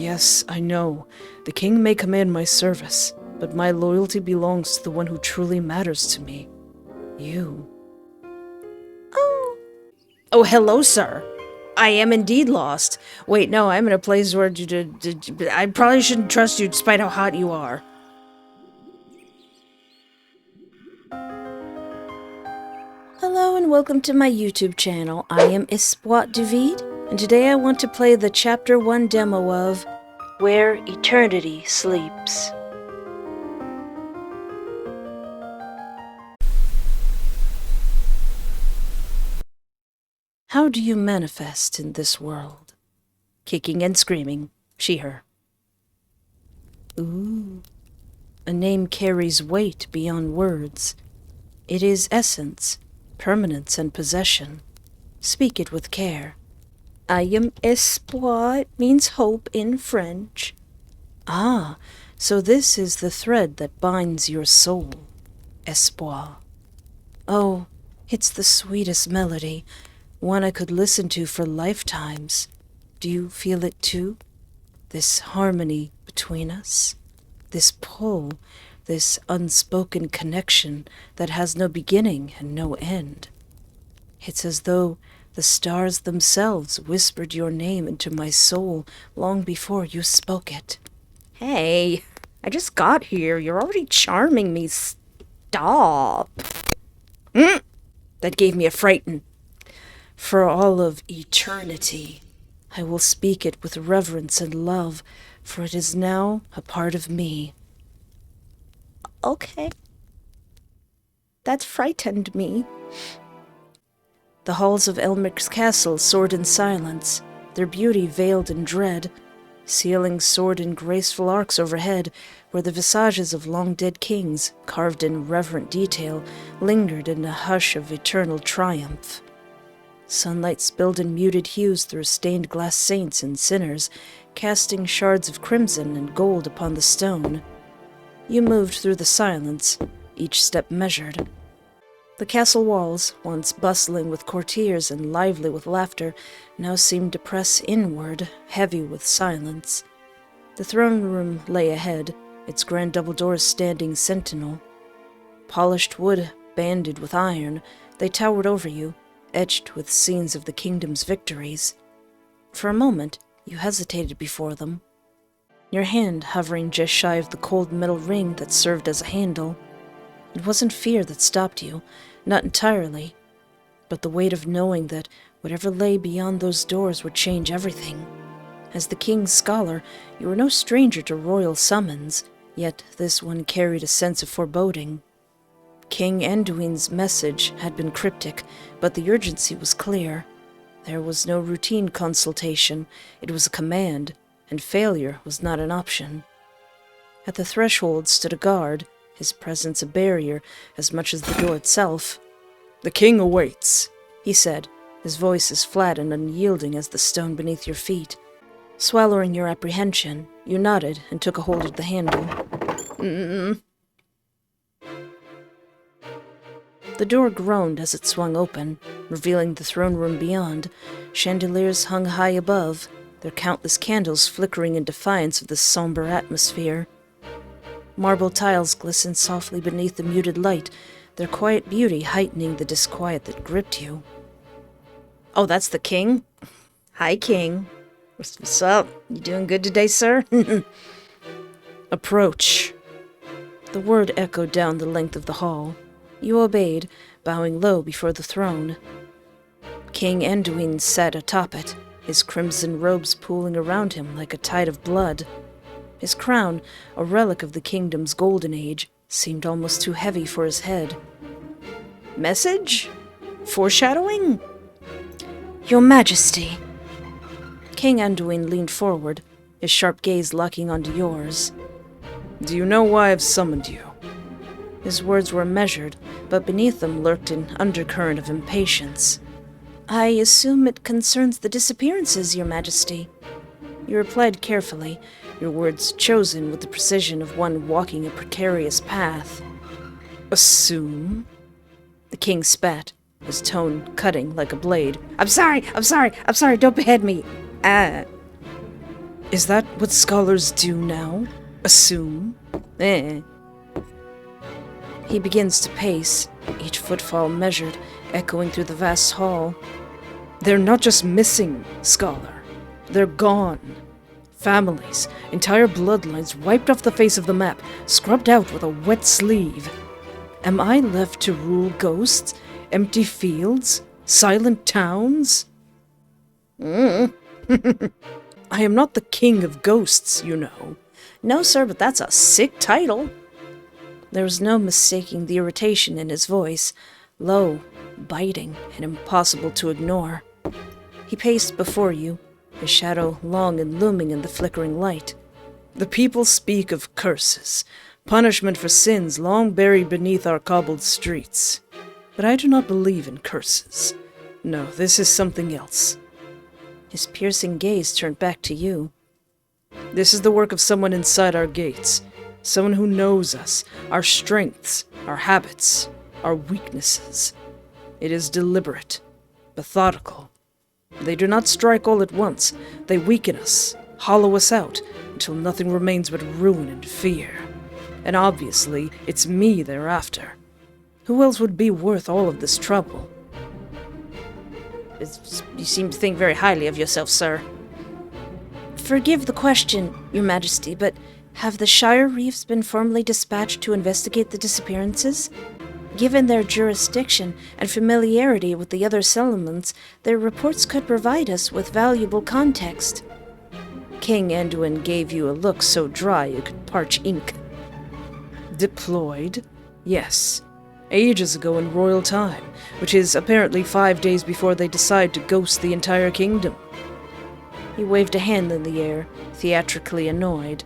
Yes, I know. The king may command my service, but my loyalty belongs to the one who truly matters to me. You. Oh, hello, sir. I am indeed lost. Wait, no, I'm in a place where I probably shouldn't trust you despite how hot you are. Hello and welcome to my YouTube channel. I am Espoir David, and today I want to play the Chapter 1 demo of Where Eternity Sleeps. How do you manifest in this world? Kicking and screaming, she, her. Ooh. A name carries weight beyond words. It is essence, permanence, and possession. Speak it with care. I am Espoir. It means hope in French. Ah, so this is the thread that binds your soul. Espoir. Oh, it's the sweetest melody, one I could listen to for lifetimes. Do you feel it too? This harmony between us? This pull, this unspoken connection that has no beginning and no end. It's as though the stars themselves whispered your name into my soul long before you spoke it. Hey, I just got here. You're already charming me. Stop. That gave me a frighten. For all of eternity, I will speak it with reverence and love, for it is now a part of me. Okay. That frightened me. The halls of Elmic's castle soared in silence, their beauty veiled in dread. Ceilings soared in graceful arcs overhead, where the visages of long-dead kings, carved in reverent detail, lingered in a hush of eternal triumph. Sunlight spilled in muted hues through stained glass saints and sinners, casting shards of crimson and gold upon the stone. You moved through the silence, each step measured. The castle walls, once bustling with courtiers and lively with laughter, now seemed to press inward, heavy with silence. The throne room lay ahead, its grand double doors standing sentinel. Polished wood banded with iron, they towered over you, etched with scenes of the kingdom's victories. For a moment, you hesitated before them, your hand hovering just shy of the cold metal ring that served as a handle. It wasn't fear that stopped you, not entirely, but the weight of knowing that whatever lay beyond those doors would change everything. As the king's scholar, you were no stranger to royal summons, yet this one carried a sense of foreboding. King Anduin's message had been cryptic, but the urgency was clear. There was no routine consultation, it was a command, and failure was not an option. At the threshold stood a guard, his presence a barrier as much as the door itself. "The king awaits," he said, his voice as flat and unyielding as the stone beneath your feet. Swallowing your apprehension, you nodded and took a hold of the handle. The door groaned as it swung open, revealing the throne room beyond. Chandeliers hung high above, their countless candles flickering in defiance of the somber atmosphere. Marble tiles glistened softly beneath the muted light, their quiet beauty heightening the disquiet that gripped you. "Oh, that's the king? Hi, king. What's up? You doing good today, sir?" "Approach." The word echoed down the length of the hall. You obeyed, bowing low before the throne. King Anduin sat atop it, his crimson robes pooling around him like a tide of blood. His crown, a relic of the kingdom's golden age, seemed almost too heavy for his head. "Message? Foreshadowing?" "Your Majesty." King Anduin leaned forward, his sharp gaze locking onto yours. "Do you know why I've summoned you?" His words were measured, but beneath them lurked an undercurrent of impatience. "I assume it concerns the disappearances, Your Majesty." You replied carefully, your words chosen with the precision of one walking a precarious path. "Assume?" The king spat, his tone cutting like a blade. I'm sorry, don't behead me. Is that what scholars do now? Assume? Eh. He begins to pace, each footfall measured, echoing through the vast hall. They're not just missing, scholar. They're gone. Families, entire bloodlines wiped off the face of the map, scrubbed out with a wet sleeve. Am I left to rule ghosts, empty fields, silent towns? I am not the king of ghosts, you know. No, sir, but that's a sick title. There was no mistaking the irritation in his voice, low, biting, and impossible to ignore. He paced before you, his shadow long and looming in the flickering light. The people speak of curses, punishment for sins long buried beneath our cobbled streets. But I do not believe in curses. No, this is something else. His piercing gaze turned back to you. This is the work of someone inside our gates, someone who knows us, our strengths, our habits, our weaknesses. It is deliberate, methodical. They do not strike all at once. They weaken us, hollow us out, until nothing remains but ruin and fear. And obviously, it's me they're after. Who else would be worth all of this trouble? You seem to think very highly of yourself, sir. Forgive the question, Your Majesty, but have the Shire Reefs been formally dispatched to investigate the disappearances? Given their jurisdiction and familiarity with the other settlements, their reports could provide us with valuable context. King Anduin gave you a look so dry you could parch ink. Deployed? Yes. Ages ago in royal time, which is apparently 5 days before they decide to ghost the entire kingdom. He waved a hand in the air, theatrically annoyed.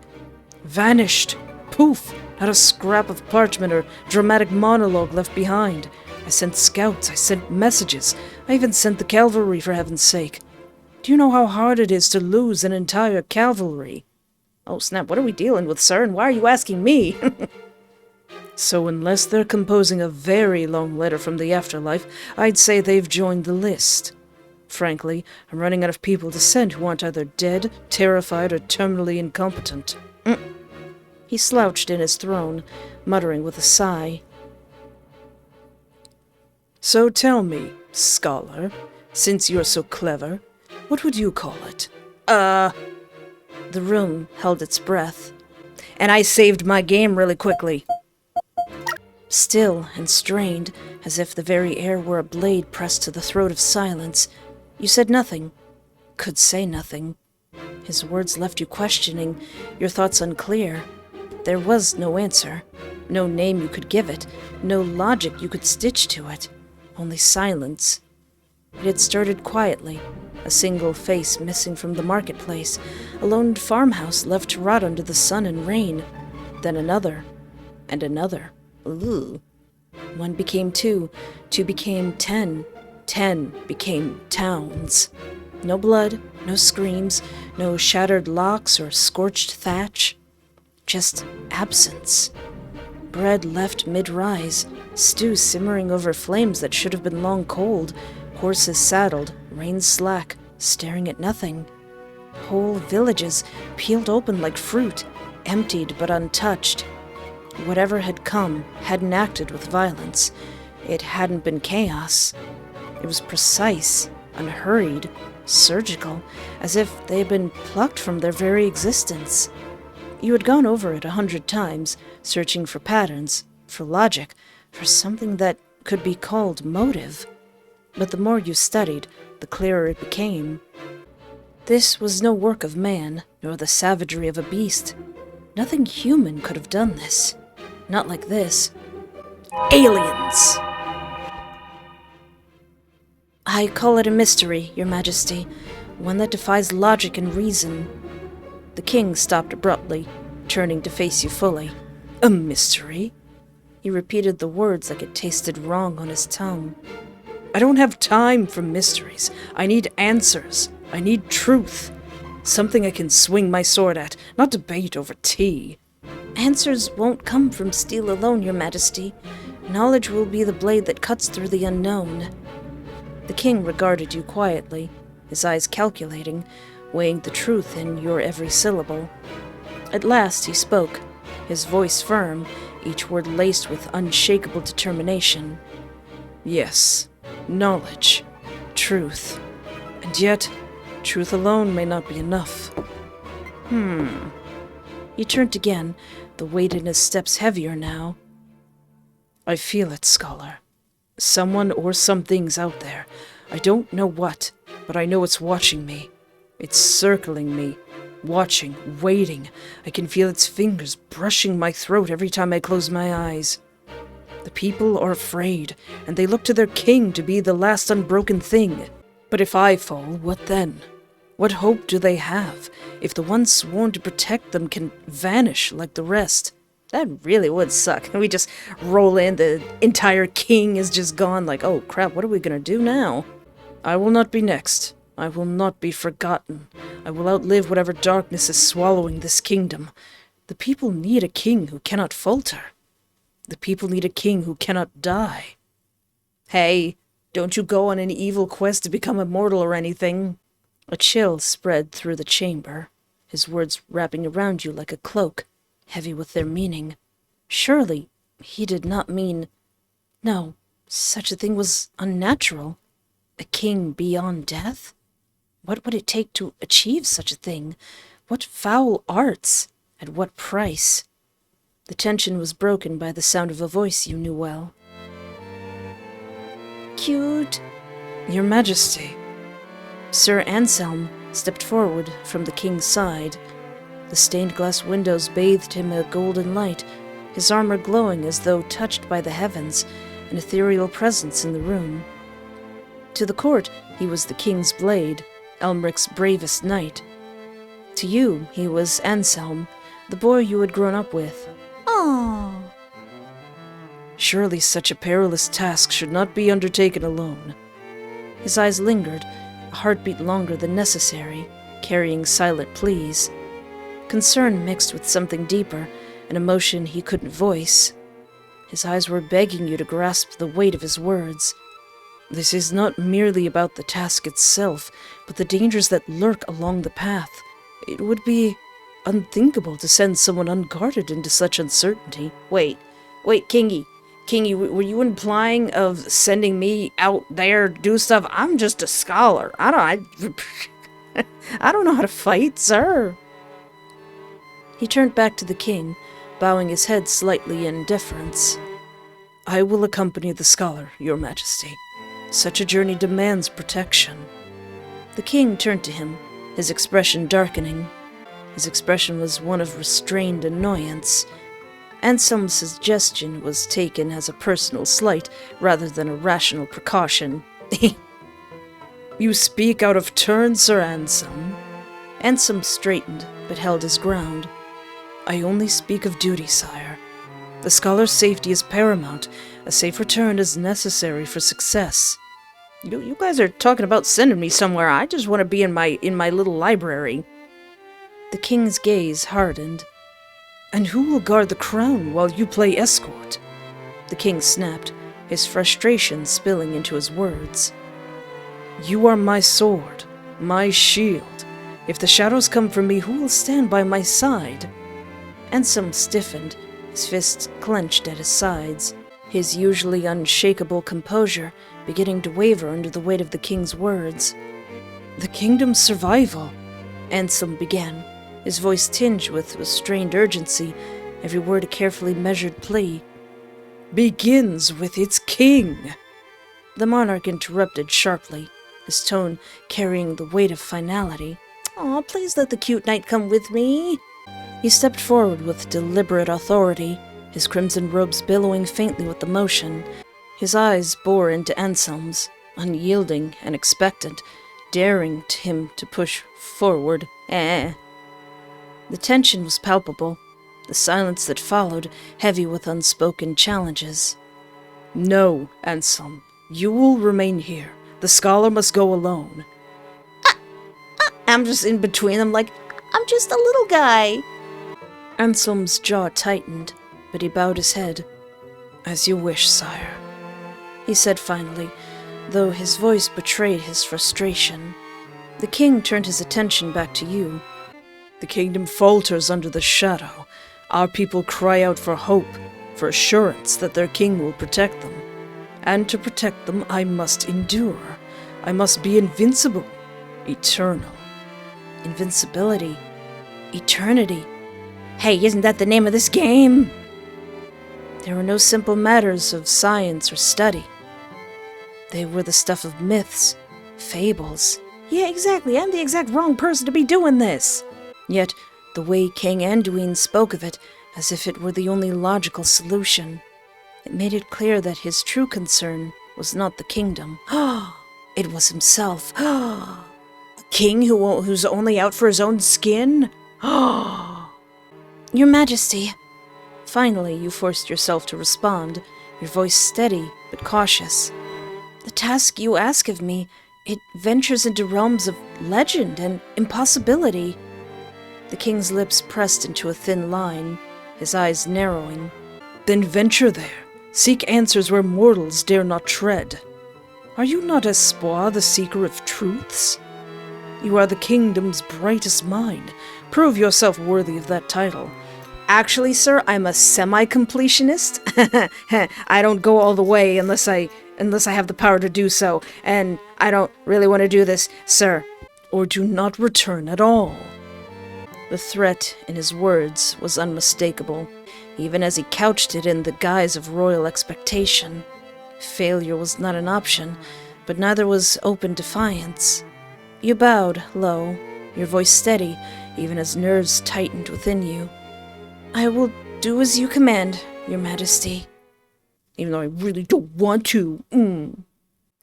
Vanished! Poof! Not a scrap of parchment or dramatic monologue left behind. I sent scouts, I sent messages, I even sent the cavalry, for heaven's sake. Do you know how hard it is to lose an entire cavalry? Oh snap, what are we dealing with, sir, and why are you asking me? So unless they're composing a very long letter from the afterlife, I'd say they've joined the list. Frankly, I'm running out of people to send who aren't either dead, terrified, or terminally incompetent. He slouched in his throne, muttering with a sigh. So tell me, scholar, since you're so clever, what would you call it? The room held its breath. And I saved my game really quickly. Still and strained, as if the very air were a blade pressed to the throat of silence, you said nothing, could say nothing. His words left you questioning, your thoughts unclear. There was no answer, no name you could give it, no logic you could stitch to it, only silence. It had started quietly, a single face missing from the marketplace, a lone farmhouse left to rot under the sun and rain, then another, and another. Ooh. 1 became 2, 2 became 10, 10 became towns. No blood, no screams, no shattered locks or scorched thatch. Just absence. Bread left mid-rise, stew simmering over flames that should have been long cold, horses saddled, reins slack, staring at nothing. Whole villages peeled open like fruit, emptied but untouched. Whatever had come hadn't acted with violence. It hadn't been chaos. It was precise, unhurried, surgical, as if they had been plucked from their very existence. You had gone over it 100 times, searching for patterns, for logic, for something that could be called motive. But the more you studied, the clearer it became. This was no work of man, nor the savagery of a beast. Nothing human could have done this. Not like this. Aliens! I call it a mystery, Your Majesty, one that defies logic and reason. The king stopped abruptly, turning to face you fully. A mystery? He repeated the words like it tasted wrong on his tongue. I don't have time for mysteries. I need answers. I need truth. Something I can swing my sword at, not debate over tea. Answers won't come from steel alone, Your Majesty. Knowledge will be the blade that cuts through the unknown. The king regarded you quietly, his eyes calculating, weighing the truth in your every syllable. At last he spoke, his voice firm, each word laced with unshakable determination. Yes, knowledge, truth. And yet, truth alone may not be enough. He turned again, the weight in his steps heavier now. I feel it, scholar. Someone or something's out there. I don't know what, but I know it's watching me. It's circling me, watching, waiting. I can feel its fingers brushing my throat every time I close my eyes. The people are afraid, and they look to their king to be the last unbroken thing. But if I fall, what then? What hope do they have, if the one sworn to protect them can vanish like the rest? That really would suck. We just roll in, the entire king is just gone, like, oh crap, what are we gonna do now? I will not be next. I will not be forgotten. I will outlive whatever darkness is swallowing this kingdom. The people need a king who cannot falter. The people need a king who cannot die. Hey, don't you go on an evil quest to become immortal or anything. A chill spread through the chamber, his words wrapping around you like a cloak, heavy with their meaning. Surely he did not mean... No, such a thing was unnatural. A king beyond death? What would it take to achieve such a thing? What foul arts? At what price? The tension was broken by the sound of a voice you knew well. Cute. Your Majesty. Sir Anselm stepped forward from the king's side. The stained glass windows bathed him in a golden light, his armor glowing as though touched by the heavens, an ethereal presence in the room. To the court, he was the king's blade, Elmric's bravest knight. To you, he was Anselm, the boy you had grown up with. Aww. Surely such a perilous task should not be undertaken alone. His eyes lingered, a heartbeat longer than necessary, carrying silent pleas. Concern mixed with something deeper, an emotion he couldn't voice. His eyes were begging you to grasp the weight of his words. This is not merely about the task itself, but the dangers that lurk along the path. It would be unthinkable to send someone unguarded into such uncertainty. Wait, Kingy, were you implying of sending me out there to do stuff? I'm just a scholar. I don't know how to fight, sir. He turned back to the king, bowing his head slightly in deference. I will accompany the scholar, your majesty. Such a journey demands protection. The king turned to him, his expression darkening. His expression was one of restrained annoyance. Anselm's suggestion was taken as a personal slight rather than a rational precaution. You speak out of turn, Sir Anselm. Anselm straightened, but held his ground. I only speak of duty, sire. The scholar's safety is paramount. A safe return is necessary for success. You guys are talking about sending me somewhere. I just want to be in my little library. The king's gaze hardened. And who will guard the crown while you play escort? The king snapped, his frustration spilling into his words. You are my sword, my shield. If the shadows come for me, who will stand by my side? Anselm stiffened, his fists clenched at his sides, his usually unshakable composure beginning to waver under the weight of the king's words. The kingdom's survival, Anselm began, his voice tinged with restrained urgency, every word a carefully measured plea, begins with its king. The monarch interrupted sharply, his tone carrying the weight of finality. Aw, please let the cute knight come with me. He stepped forward with deliberate authority, his crimson robes billowing faintly with emotion. His eyes bore into Anselm's, unyielding and expectant, daring him to push forward. The tension was palpable, the silence that followed heavy with unspoken challenges. No, Anselm, you will remain here. The scholar must go alone. I'm just in between them like, I'm just a little guy. Anselm's jaw tightened, but he bowed his head. As you wish, sire, he said finally, though his voice betrayed his frustration. The king turned his attention back to you. The kingdom falters under the shadow. Our people cry out for hope, for assurance that their king will protect them. And to protect them, I must endure. I must be invincible, eternal. Invincibility, eternity. Hey, isn't that the name of this game? There were no simple matters of science or study. They were the stuff of myths, fables. Yeah, exactly. I'm the exact wrong person to be doing this. Yet, the way King Anduin spoke of it, as if it were the only logical solution, it made it clear that his true concern was not the kingdom. It was himself. A king who's only out for his own skin? Your Majesty. Finally, you forced yourself to respond, your voice steady but cautious. The task you ask of me, it ventures into realms of legend and impossibility. The king's lips pressed into a thin line, his eyes narrowing. Then venture there. Seek answers where mortals dare not tread. Are you not Espoir, the seeker of truths? You are the kingdom's brightest mind. Prove yourself worthy of that title. Actually, sir, I'm a semi-completionist. I don't go all the way unless I have the power to do so, and I don't really want to do this, sir. Or do not return at all. The threat in his words was unmistakable, even as he couched it in the guise of royal expectation. Failure was not an option, but neither was open defiance. You bowed low, your voice steady, even as nerves tightened within you. I will do as you command, Your Majesty. Even though I really don't want to.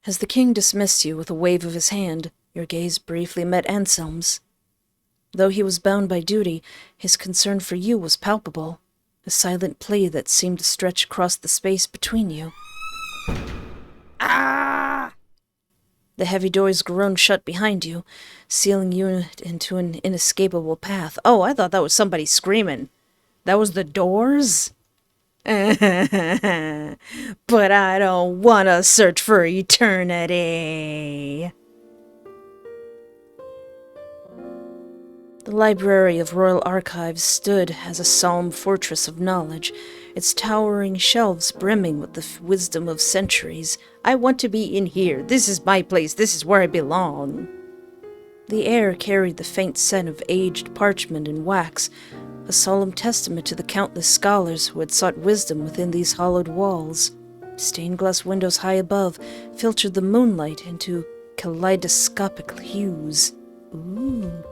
As the king dismissed you with a wave of his hand, your gaze briefly met Anselm's. Though he was bound by duty, his concern for you was palpable, a silent plea that seemed to stretch across the space between you. Ah! The heavy doors groaned shut behind you, sealing you into an inescapable path. Oh, I thought that was somebody screaming. That was the doors? But I don't want to search for eternity. The Library of Royal Archives stood as a solemn fortress of knowledge, its towering shelves brimming with the wisdom of centuries. I want to be in here. This is my place. This is where I belong. The air carried the faint scent of aged parchment and wax, a solemn testament to the countless scholars who had sought wisdom within these hollowed walls. Stained glass windows high above filtered the moonlight into kaleidoscopic hues. Ooh.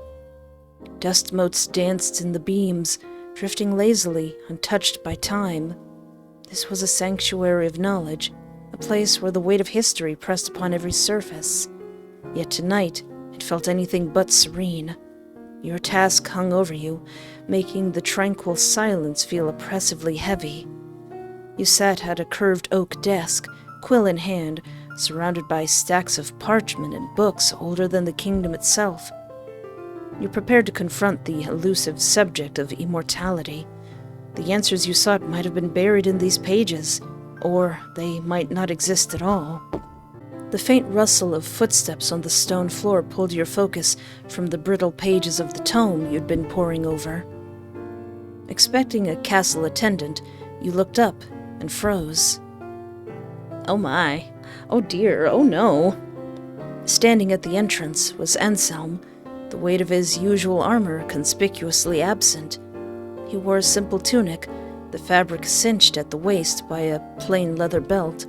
Dust motes danced in the beams, drifting lazily, untouched by time. This was a sanctuary of knowledge, a place where the weight of history pressed upon every surface. Yet tonight, it felt anything but serene. Your task hung over you, making the tranquil silence feel oppressively heavy. You sat at a curved oak desk, quill in hand, surrounded by stacks of parchment and books older than the kingdom itself. You prepared to confront the elusive subject of immortality. The answers you sought might have been buried in these pages, or they might not exist at all. The faint rustle of footsteps on the stone floor pulled your focus from the brittle pages of the tome you'd been poring over. Expecting a castle attendant, you looked up and froze. Oh my. Oh dear. Oh no. Standing at the entrance was Anselm, the weight of his usual armor conspicuously absent. He wore a simple tunic, the fabric cinched at the waist by a plain leather belt.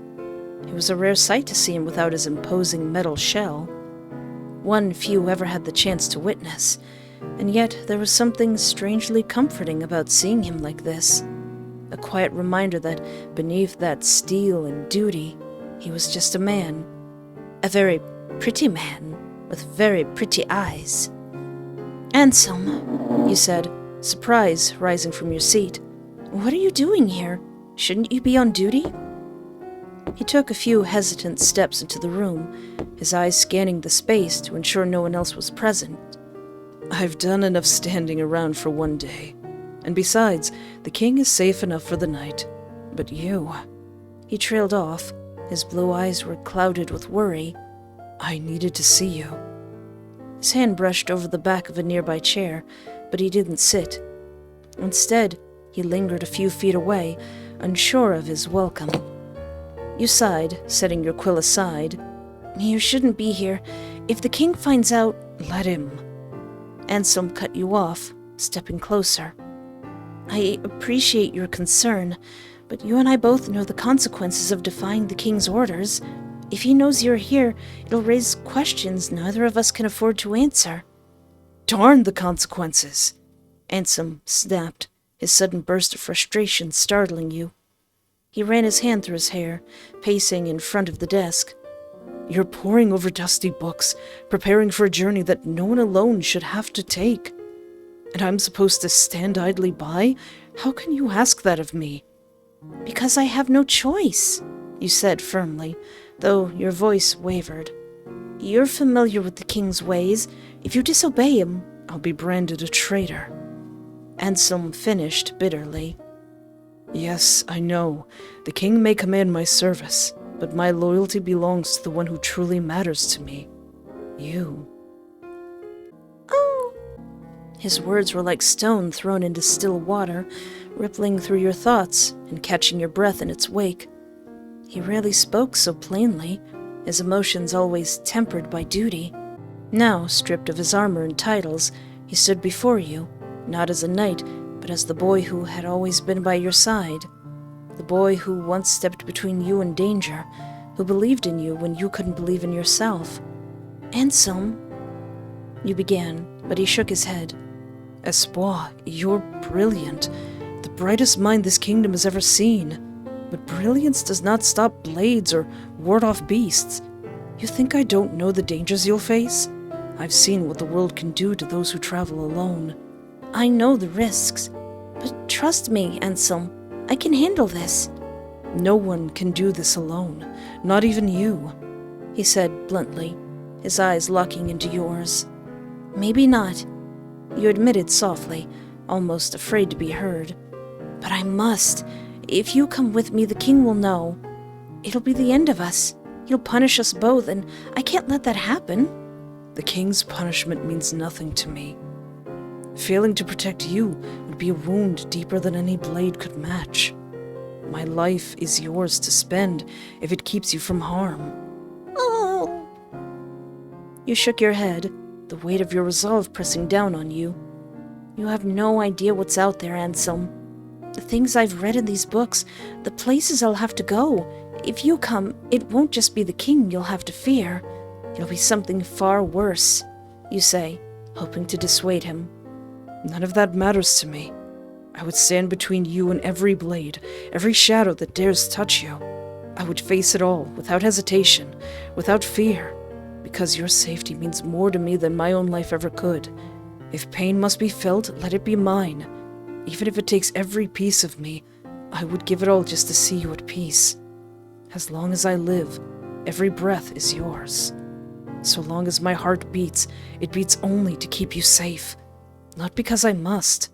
It was a rare sight to see him without his imposing metal shell. One few ever had the chance to witness, and yet there was something strangely comforting about seeing him like this. A quiet reminder that beneath that steel and duty, he was just a man. A very pretty man, with very pretty eyes. Anselm, you said, surprise rising from your seat. What are you doing here? Shouldn't you be on duty? He took a few hesitant steps into the room, his eyes scanning the space to ensure no one else was present. I've done enough standing around for one day. And besides, the king is safe enough for the night. But you... He trailed off. His blue eyes were clouded with worry. I needed to see you. His hand brushed over the back of a nearby chair, but he didn't sit. Instead, he lingered a few feet away, unsure of his welcome. You sighed, setting your quill aside. You shouldn't be here. If the king finds out, let him. Anselm cut you off, stepping closer. I appreciate your concern, but you and I both know the consequences of defying the king's orders. If he knows you're here, it'll raise questions neither of us can afford to answer. Darn the consequences! Anselm snapped, his sudden burst of frustration startling you. He ran his hand through his hair, pacing in front of the desk. You're poring over dusty books, preparing for a journey that no one alone should have to take. And I'm supposed to stand idly by? How can you ask that of me? Because I have no choice, you said firmly, though your voice wavered. You're familiar with the king's ways. If you disobey him, I'll be branded a traitor. Anselm finished bitterly. Yes, I know. The king may command my service, but my loyalty belongs to the one who truly matters to me. You. Oh. His words were like stone thrown into still water, rippling through your thoughts and catching your breath in its wake. He rarely spoke so plainly, his emotions always tempered by duty. Now, stripped of his armor and titles, he stood before you, not as a knight, but as the boy who had always been by your side. The boy who once stepped between you and danger, who believed in you when you couldn't believe in yourself. Anselm, you began, but he shook his head. Espoir, you're brilliant, the brightest mind this kingdom has ever seen. But brilliance does not stop blades or ward off beasts. You think I don't know the dangers you'll face? I've seen what the world can do to those who travel alone. I know the risks, but trust me, Anselm, I can handle this. No one can do this alone, not even you, he said bluntly, his eyes locking into yours. Maybe not, you admitted softly, almost afraid to be heard. But I must. If you come with me, the king will know. It'll be the end of us. He'll punish us both, and I can't let that happen. The king's punishment means nothing to me. Failing to protect you would be a wound deeper than any blade could match. My life is yours to spend if it keeps you from harm. Oh. You shook your head, the weight of your resolve pressing down on you. You have no idea what's out there, Anselm. The things I've read in these books, the places I'll have to go. If you come, it won't just be the king you'll have to fear. It'll be something far worse, you say, hoping to dissuade him. None of that matters to me. I would stand between you and every blade, every shadow that dares touch you. I would face it all, without hesitation, without fear, because your safety means more to me than my own life ever could. If pain must be felt, let it be mine. Even if it takes every piece of me, I would give it all just to see you at peace. As long as I live, every breath is yours. So long as my heart beats, it beats only to keep you safe. Not because I must.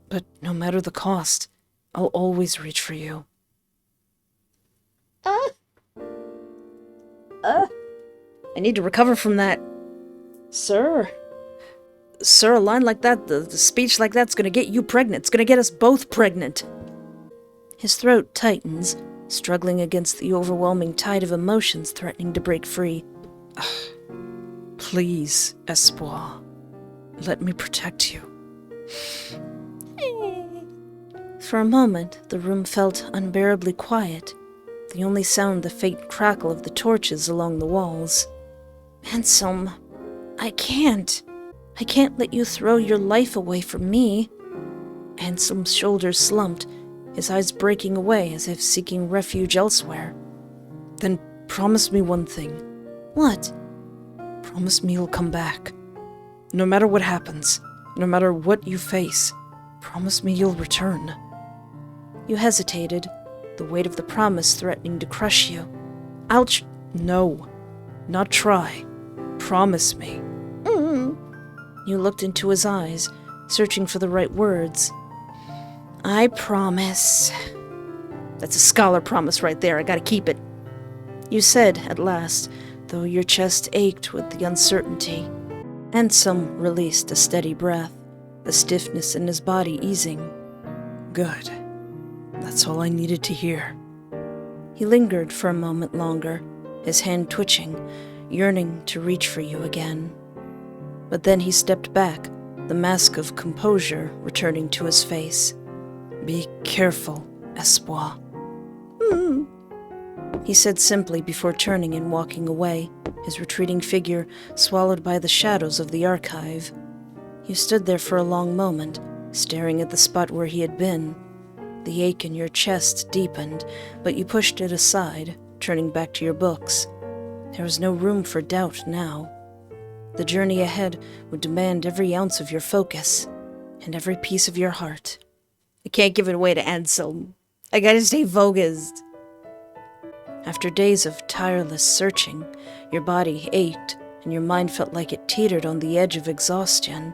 But no matter the cost, I'll always reach for you. I need to recover from that. Sir, a line like that, the speech like that's gonna get you pregnant. It's gonna get us both pregnant. His throat tightens, struggling against the overwhelming tide of emotions threatening to break free. Please, Espoir, let me protect you. For a moment, the room felt unbearably quiet, the only sound the faint crackle of the torches along the walls. Anselm, I can't let you throw your life away for me. Anselm's shoulders slumped, his eyes breaking away as if seeking refuge elsewhere. Then promise me one thing. What? Promise me you'll come back. No matter what happens, no matter what you face, promise me you'll return. You hesitated, the weight of the promise threatening to crush you. No, not try. Promise me. You looked into his eyes, searching for the right words. I promise. That's a scholar promise right there. I gotta keep it. You said, at last, though your chest ached with the uncertainty. Anselm released a steady breath, the stiffness in his body easing. Good. That's all I needed to hear. He lingered for a moment longer, his hand twitching, yearning to reach for you again. But then he stepped back, the mask of composure returning to his face. Be careful, Espoir. He said simply before turning and walking away, his retreating figure swallowed by the shadows of the archive. You stood there for a long moment, staring at the spot where he had been. The ache in your chest deepened, but you pushed it aside, turning back to your books. There was no room for doubt now. The journey ahead would demand every ounce of your focus, and every piece of your heart. I can't give it away to Anselm. I gotta stay focused. After days of tireless searching, your body ached, and your mind felt like it teetered on the edge of exhaustion.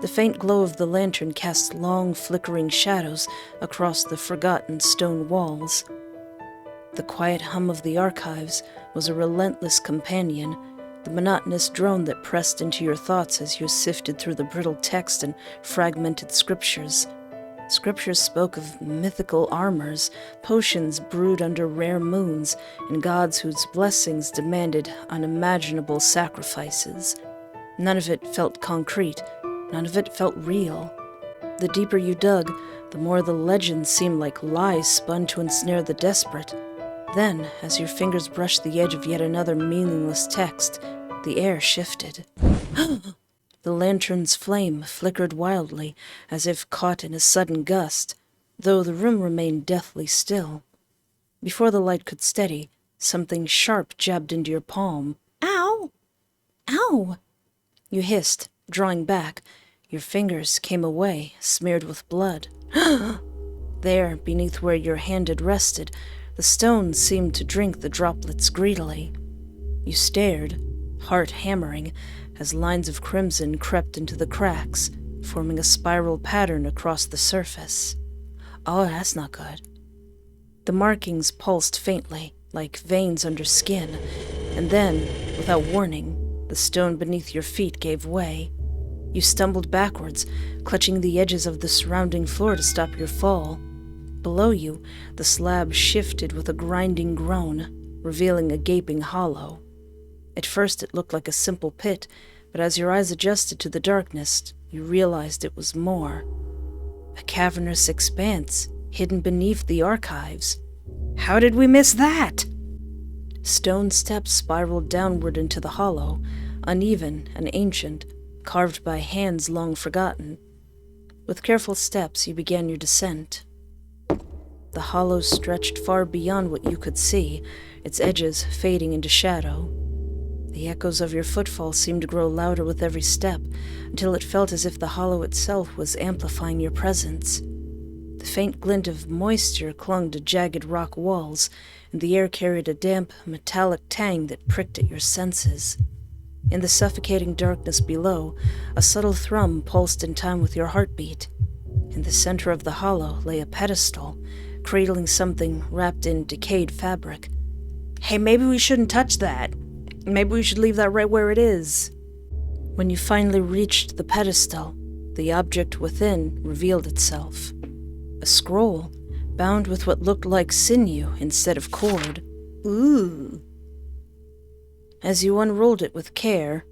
The faint glow of the lantern cast long, flickering shadows across the forgotten stone walls. The quiet hum of the archives was a relentless companion, the monotonous drone that pressed into your thoughts as you sifted through the brittle text and fragmented scriptures. Scriptures spoke of mythical armors, potions brewed under rare moons, and gods whose blessings demanded unimaginable sacrifices. None of it felt concrete. None of it felt real. The deeper you dug, the more the legends seemed like lies spun to ensnare the desperate. Then, as your fingers brushed the edge of yet another meaningless text, the air shifted. The lantern's flame flickered wildly, as if caught in a sudden gust, though the room remained deathly still. Before the light could steady, something sharp jabbed into your palm. Ow! Ow! You hissed, drawing back. Your fingers came away, smeared with blood. There, beneath where your hand had rested, the stone seemed to drink the droplets greedily. You stared, heart hammering, as lines of crimson crept into the cracks, forming a spiral pattern across the surface. Oh, that's not good. The markings pulsed faintly, like veins under skin, and then, without warning, the stone beneath your feet gave way. You stumbled backwards, clutching the edges of the surrounding floor to stop your fall. Below you, the slab shifted with a grinding groan, revealing a gaping hollow. At first it looked like a simple pit, but as your eyes adjusted to the darkness, you realized it was more. A cavernous expanse, hidden beneath the archives. How did we miss that? Stone steps spiraled downward into the hollow, uneven and ancient, carved by hands long forgotten. With careful steps, you began your descent. The hollow stretched far beyond what you could see, its edges fading into shadow. The echoes of your footfall seemed to grow louder with every step, until it felt as if the hollow itself was amplifying your presence. The faint glint of moisture clung to jagged rock walls, and the air carried a damp, metallic tang that pricked at your senses. In the suffocating darkness below, a subtle thrum pulsed in time with your heartbeat. In the center of the hollow lay a pedestal, cradling something wrapped in decayed fabric. Hey, maybe we shouldn't touch that. Maybe we should leave that right where it is. When you finally reached the pedestal, the object within revealed itself. A scroll, bound with what looked like sinew instead of cord. Ooh. As you unrolled it with care,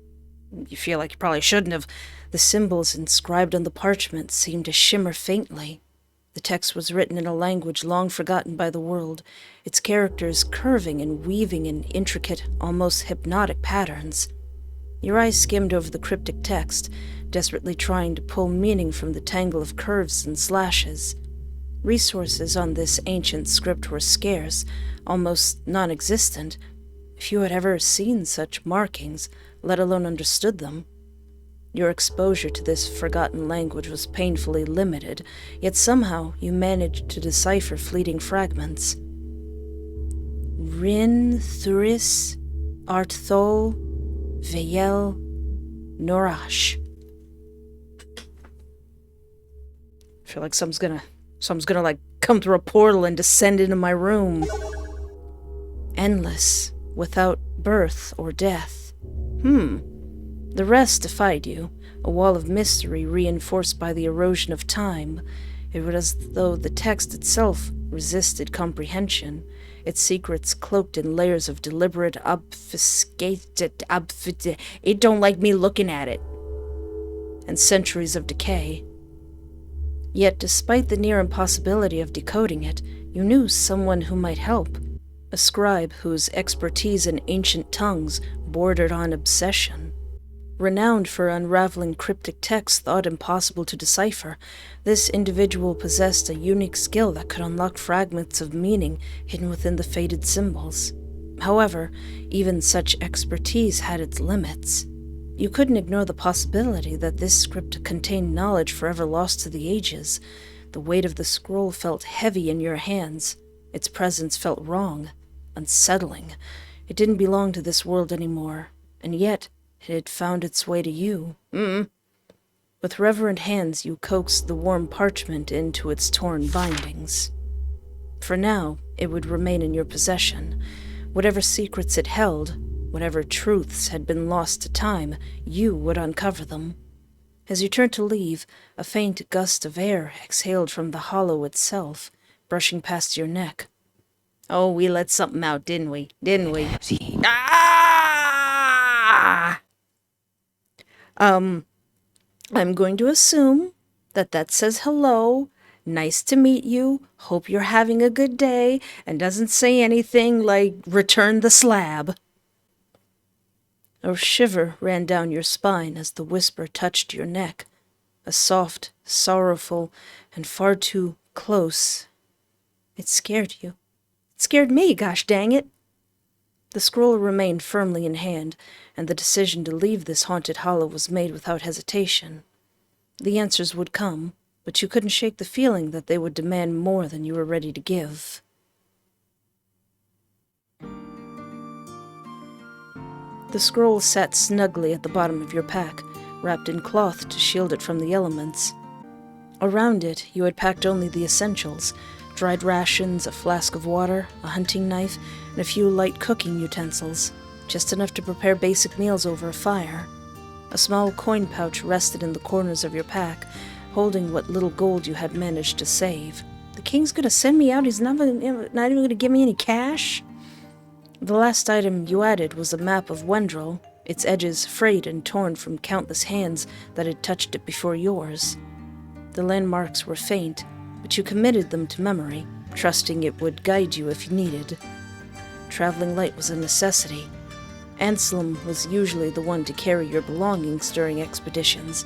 you feel like you probably shouldn't have. The symbols inscribed on the parchment seemed to shimmer faintly. The text was written in a language long forgotten by the world, its characters curving and weaving in intricate, almost hypnotic patterns. Your eyes skimmed over the cryptic text, desperately trying to pull meaning from the tangle of curves and slashes. Resources on this ancient script were scarce, almost non-existent. If you had ever seen such markings, let alone understood them. Your exposure to this forgotten language was painfully limited, yet somehow you managed to decipher fleeting fragments. Rin, Thuris, Arthol, Veyel, Norash. I feel like something's gonna like come through a portal and descend into my room. Endless, without birth or death. The rest defied you, a wall of mystery reinforced by the erosion of time. It was as though the text itself resisted comprehension, its secrets cloaked in layers of deliberate it don't like me looking at it, and centuries of decay. Yet, despite the near impossibility of decoding it, you knew someone who might help, a scribe whose expertise in ancient tongues bordered on obsession. Renowned for unraveling cryptic texts thought impossible to decipher, this individual possessed a unique skill that could unlock fragments of meaning hidden within the faded symbols. However, even such expertise had its limits. You couldn't ignore the possibility that this script contained knowledge forever lost to the ages. The weight of the scroll felt heavy in your hands. Its presence felt wrong, unsettling. It didn't belong to this world anymore, and yet it had found its way to you. With reverent hands, you coaxed the warm parchment into its torn bindings. For now, it would remain in your possession. Whatever secrets it held, whatever truths had been lost to time, you would uncover them. As you turned to leave, a faint gust of air exhaled from the hollow itself, brushing past your neck. Oh, we let something out, didn't we? Didn't we? See. Ah! I'm going to assume that says hello, nice to meet you, hope you're having a good day, and doesn't say anything like, return the slab. A shiver ran down your spine as the whisper touched your neck, a soft, sorrowful, and far too close. It scared you. It scared me, gosh dang it. The scroll remained firmly in hand, and the decision to leave this haunted hollow was made without hesitation. The answers would come, but you couldn't shake the feeling that they would demand more than you were ready to give. The scroll sat snugly at the bottom of your pack, wrapped in cloth to shield it from the elements. Around it, you had packed only the essentials: dried rations, a flask of water, a hunting knife, and a few light cooking utensils, just enough to prepare basic meals over a fire. A small coin pouch rested in the corners of your pack, holding what little gold you had managed to save. The king's gonna send me out, he's not even gonna give me any cash? The last item you added was a map of Wendrel, its edges frayed and torn from countless hands that had touched it before yours. The landmarks were faint, but you committed them to memory, trusting it would guide you if needed. Traveling light was a necessity. Anselm was usually the one to carry your belongings during expeditions,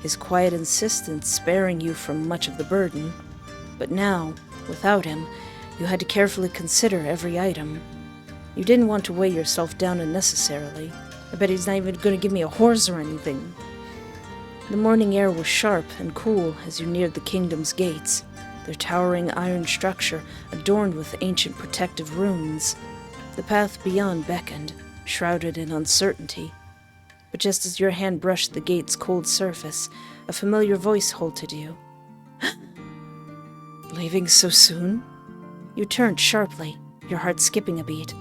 his quiet insistence sparing you from much of the burden. But now, without him, you had to carefully consider every item. You didn't want to weigh yourself down unnecessarily. I bet he's not even going to give me a horse or anything. The morning air was sharp and cool as you neared the kingdom's gates, their towering iron structure adorned with ancient protective runes. The path beyond beckoned, shrouded in uncertainty. But just as your hand brushed the gate's cold surface, a familiar voice halted you. Leaving so soon? You turned sharply, your heart skipping a beat.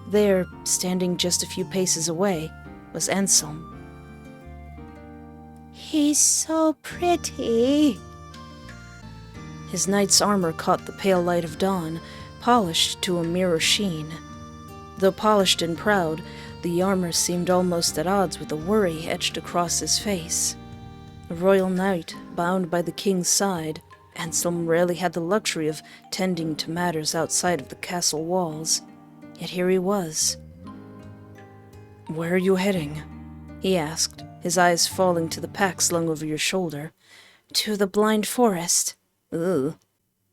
There, standing just a few paces away, was Anselm. He's so pretty. His knight's armor caught the pale light of dawn, polished to a mirror sheen. Though polished and proud, the armor seemed almost at odds with the worry etched across his face. A royal knight, bound by the king's side, Anselm rarely had the luxury of tending to matters outside of the castle walls. Yet here he was. Where are you heading? He asked, his eyes falling to the pack slung over your shoulder. To the blind forest. Ugh.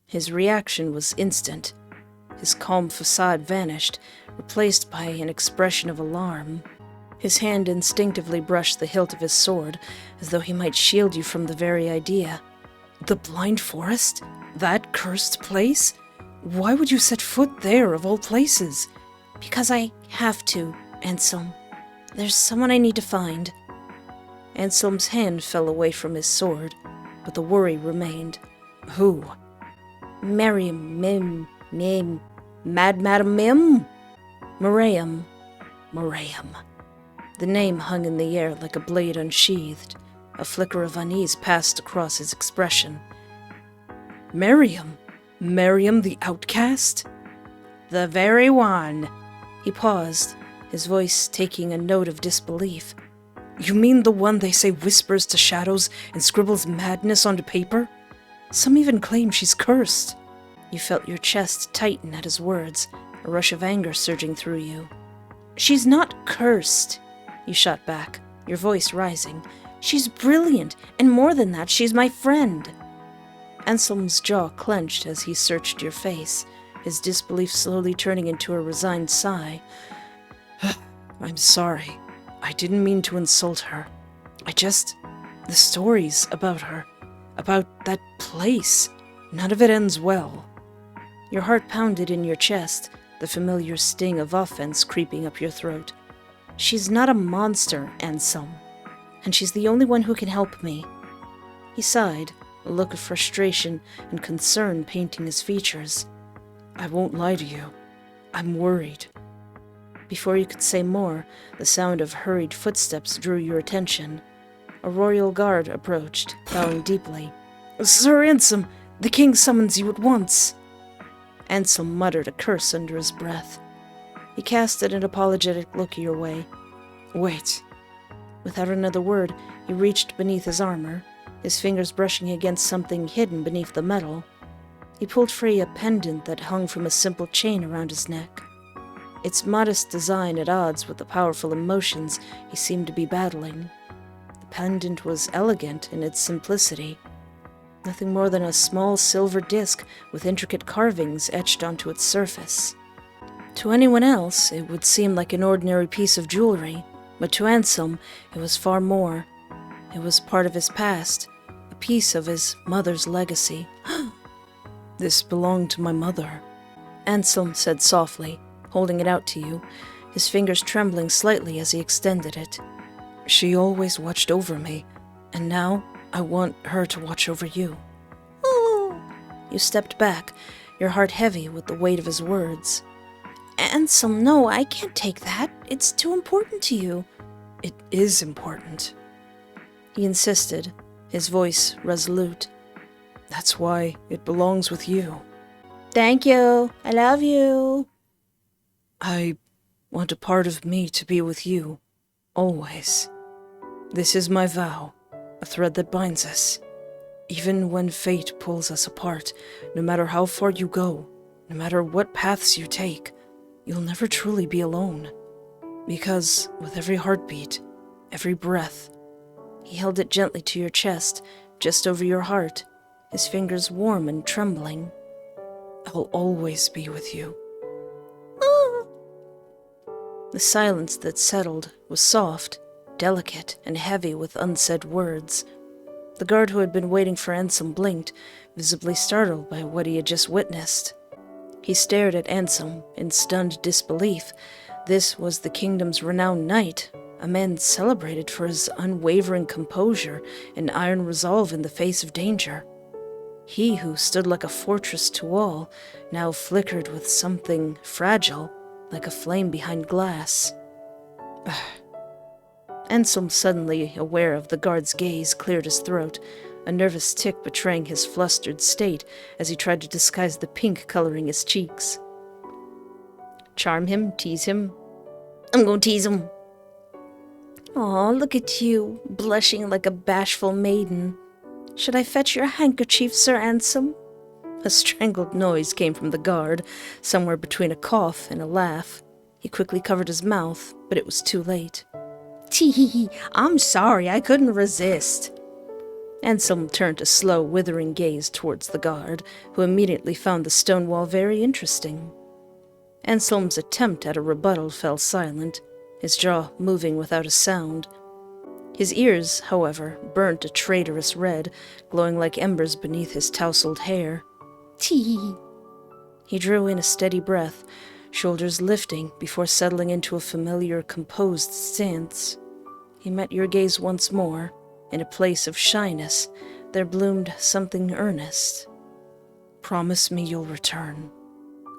His reaction was instant. His calm facade vanished, replaced by an expression of alarm. His hand instinctively brushed the hilt of his sword, as though he might shield you from the very idea. The blind forest? That cursed place? Why would you set foot there, of all places? Because I have to, Anselm. There's someone I need to find. Anselm's hand fell away from his sword, but the worry remained. Who? Miriam, Mad Madam Mim? Miriam. The name hung in the air like a blade unsheathed. A flicker of unease passed across his expression. Miriam? Miriam the outcast? The very one. He paused, his voice taking a note of disbelief. You mean the one they say whispers to shadows and scribbles madness onto paper? Some even claim she's cursed. You felt your chest tighten at his words, a rush of anger surging through you. She's not cursed, you shot back, your voice rising. She's brilliant, and more than that, she's my friend. Anselm's jaw clenched as he searched your face, his disbelief slowly turning into a resigned sigh. I'm sorry. I didn't mean to insult her. The stories about her, about that place, none of it ends well. Your heart pounded in your chest, the familiar sting of offense creeping up your throat. She's not a monster, Anselm, and she's the only one who can help me. He sighed, a look of frustration and concern painting his features. I won't lie to you. I'm worried. Before you could say more, the sound of hurried footsteps drew your attention. A royal guard approached, bowing deeply. Sir Anselm, the king summons you at once. Anselm muttered a curse under his breath. He casted an apologetic look your way. Wait. Without another word, he reached beneath his armor, his fingers brushing against something hidden beneath the metal. He pulled free a pendant that hung from a simple chain around his neck. Its modest design at odds with the powerful emotions he seemed to be battling. The pendant was elegant in its simplicity. Nothing more than a small silver disc with intricate carvings etched onto its surface. To anyone else, it would seem like an ordinary piece of jewelry, but to Anselm, it was far more. It was part of his past, a piece of his mother's legacy. This belonged to my mother, Anselm said softly, holding it out to you, his fingers trembling slightly as he extended it. She always watched over me, and now I want her to watch over you. Ooh. You stepped back, your heart heavy with the weight of his words. Anselm, no, I can't take that. It's too important to you. It is important, he insisted, his voice resolute. That's why it belongs with you. Thank you. I love you. I want a part of me to be with you, always. This is my vow, a thread that binds us. Even when fate pulls us apart, no matter how far you go, no matter what paths you take, you'll never truly be alone. Because with every heartbeat, every breath, he held it gently to your chest, just over your heart, his fingers warm and trembling. I'll always be with you. The silence that settled was soft, delicate, and heavy with unsaid words. The guard who had been waiting for Anselm blinked, visibly startled by what he had just witnessed. He stared at Anselm in stunned disbelief. This was the kingdom's renowned knight, a man celebrated for his unwavering composure and iron resolve in the face of danger. He who stood like a fortress to all, now flickered with something fragile, like a flame behind glass. Anselm, suddenly aware of the guard's gaze, cleared his throat, a nervous tick betraying his flustered state as he tried to disguise the pink coloring his cheeks. Charm him? Tease him? I'm going to tease him. Aw, look at you, blushing like a bashful maiden. Should I fetch your handkerchief, Sir Anselm? A strangled noise came from the guard, somewhere between a cough and a laugh. He quickly covered his mouth, but it was too late. Tee, I'm sorry, I couldn't resist. Anselm turned a slow, withering gaze towards the guard, who immediately found the stone wall very interesting. Anselm's attempt at a rebuttal fell silent, his jaw moving without a sound. His ears, however, burnt a traitorous red, glowing like embers beneath his tousled hair. Tee. He drew in a steady breath, shoulders lifting before settling into a familiar, composed stance. He met your gaze once more. In a place of shyness, there bloomed something earnest. Promise me you'll return.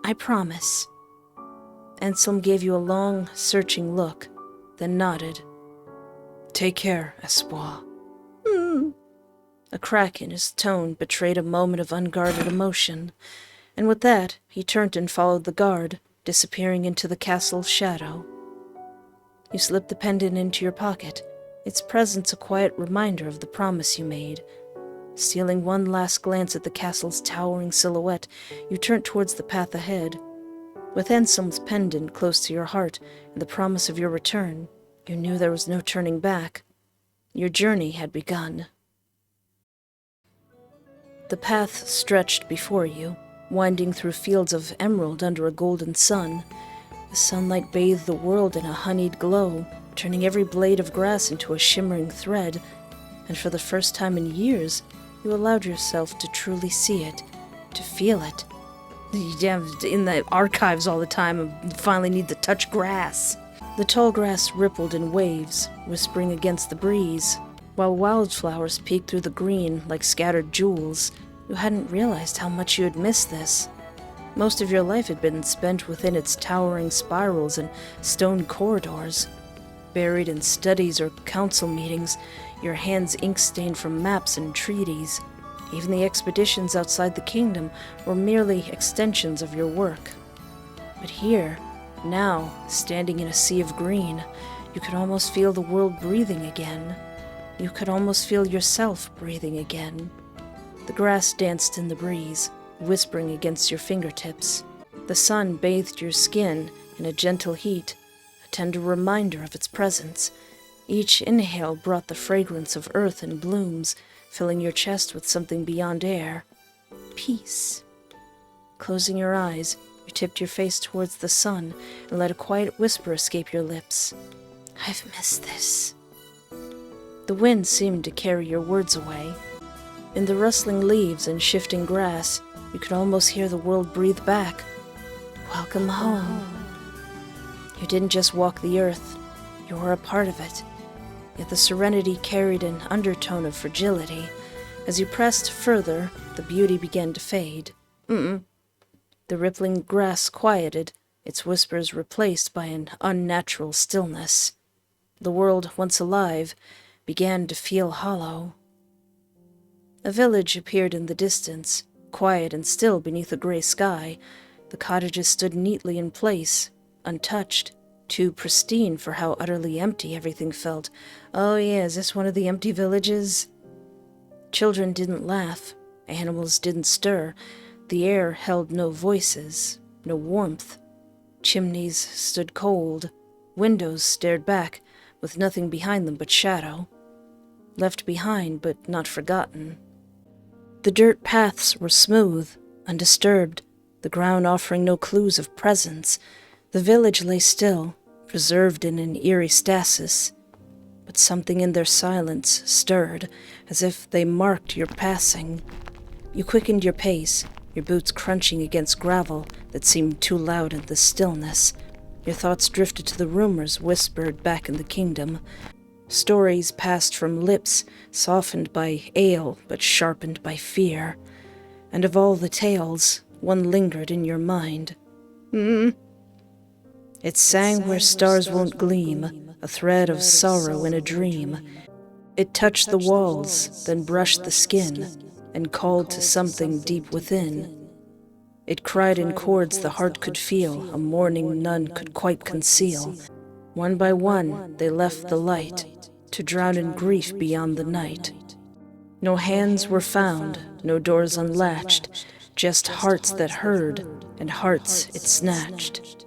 I promise. Anselm gave you a long, searching look. then nodded. "Take care, Espoir." A crack in his tone betrayed a moment of unguarded emotion, and with that, he turned and followed the guard, disappearing into the castle's shadow. You slipped the pendant into your pocket, its presence a quiet reminder of the promise you made. Stealing one last glance at the castle's towering silhouette, you turned towards the path ahead. With Anselm's pendant close to your heart and the promise of your return, you knew there was no turning back. Your journey had begun. The path stretched before you, winding through fields of emerald under a golden sun. The sunlight bathed the world in a honeyed glow, turning every blade of grass into a shimmering thread, and for the first time in years, you allowed yourself to truly see it, to feel it. In the archives all the time, and finally need to touch grass. The tall grass rippled in waves, whispering against the breeze, while wildflowers peeked through the green like scattered jewels. You hadn't realized how much you had missed this. Most of your life had been spent within its towering spirals and stone corridors. Buried in studies or council meetings, your hands ink-stained from maps and treaties. Even the expeditions outside the kingdom were merely extensions of your work. But here, now, standing in a sea of green, you could almost feel the world breathing again. You could almost feel yourself breathing again. The grass danced in the breeze, whispering against your fingertips. The sun bathed your skin in a gentle heat, a tender reminder of its presence. Each inhale brought the fragrance of earth and blooms, filling your chest with something beyond air. Peace. Closing your eyes, you tipped your face towards the sun and let a quiet whisper escape your lips. "I've missed this." The wind seemed to carry your words away. In the rustling leaves and shifting grass, you could almost hear the world breathe back. "Welcome home." You didn't just walk the earth, you were a part of it. Yet the serenity carried an undertone of fragility. As you pressed further, the beauty began to fade. The rippling grass quieted, its whispers replaced by an unnatural stillness. The world, once alive, began to feel hollow. A village appeared in the distance, quiet and still beneath a gray sky. The cottages stood neatly in place, untouched, too pristine for how utterly empty everything felt. Oh yeah, is this one of the empty villages? Children didn't laugh, animals didn't stir, the air held no voices, no warmth. Chimneys stood cold, windows stared back, with nothing behind them but shadow. Left behind, but not forgotten. The dirt paths were smooth, undisturbed, the ground offering no clues of presence. The village lay still, preserved in an eerie stasis. But something in their silence stirred, as if they marked your passing. You quickened your pace, your boots crunching against gravel that seemed too loud in the stillness. Your thoughts drifted to the rumors whispered back in the kingdom. Stories passed from lips softened by ale but sharpened by fear. And of all the tales, one lingered in your mind. It sang where stars won't gleam, a thread of sorrow in a dream. It touched the walls, then brushed the skin, and called to something deep within. It cried in chords the heart could feel, a mourning none could quite conceal. One by one they left the light, to drown in grief beyond the night. No hands were found, no doors unlatched, just hearts that heard, and hearts it snatched.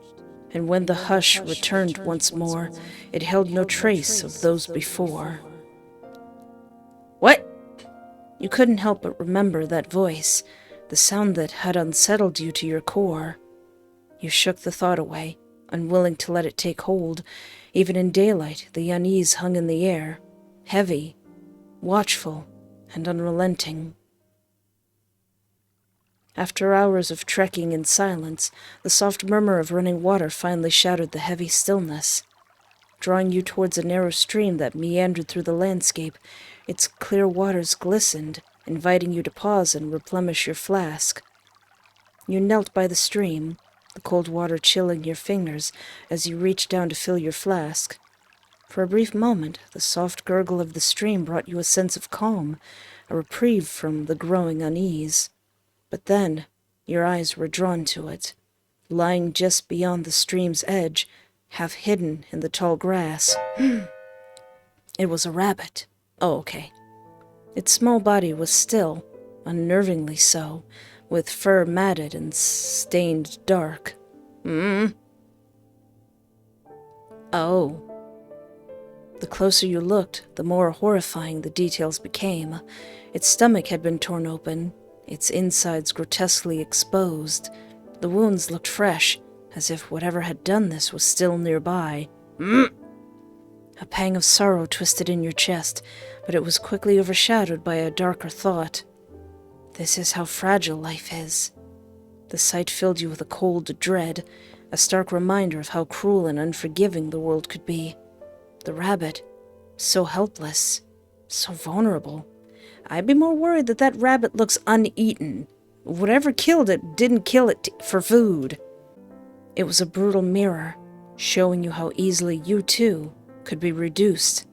And when the hush returned once more, it held no trace of those before. What? You couldn't help but remember that voice, the sound that had unsettled you to your core. You shook the thought away, unwilling to let it take hold. Even in daylight, the unease hung in the air, heavy, watchful, and unrelenting. After hours of trekking in silence, the soft murmur of running water finally shattered the heavy stillness. Drawing you towards a narrow stream that meandered through the landscape, its clear waters glistened, inviting you to pause and replenish your flask. You knelt by the stream, the cold water chilling your fingers as you reached down to fill your flask. For a brief moment, the soft gurgle of the stream brought you a sense of calm, a reprieve from the growing unease. But then, your eyes were drawn to it, lying just beyond the stream's edge, half hidden in the tall grass. It was a rabbit. Oh, okay. Its small body was still, unnervingly so, with fur matted and stained dark. Oh. The closer you looked, the more horrifying the details became. Its stomach had been torn open, its insides grotesquely exposed. The wounds looked fresh, as if whatever had done this was still nearby. A pang of sorrow twisted in your chest, but it was quickly overshadowed by a darker thought. This is how fragile life is. The sight filled you with a cold dread, a stark reminder of how cruel and unforgiving the world could be. The rabbit, so helpless, so vulnerable. I'd be more worried that rabbit looks uneaten. Whatever killed it didn't kill it for food. It was a brutal mirror, showing you how easily you too could be reduced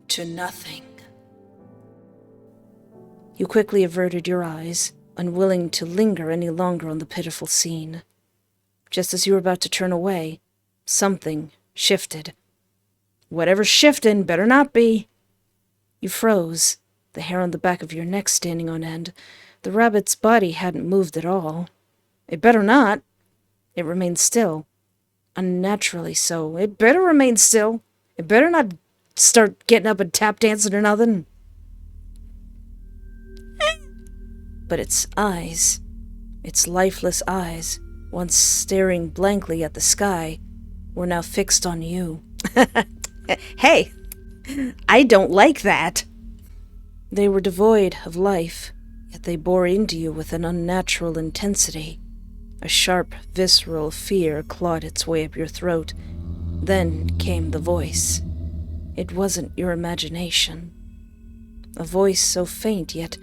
to nothing. You quickly averted your eyes, unwilling to linger any longer on the pitiful scene. Just as you were about to turn away, something shifted. Whatever's shifting better not be. You froze, the hair on the back of your neck standing on end. The rabbit's body hadn't moved at all. It better not. It remained still. Unnaturally so. It better remain still. It better not start getting up and tap dancing or nothing. But its eyes, its lifeless eyes, once staring blankly at the sky, were now fixed on you. Hey, I don't like that. They were devoid of life, yet they bore into you with an unnatural intensity. A sharp, visceral fear clawed its way up your throat. Then came the voice. It wasn't your imagination. A voice so faint yet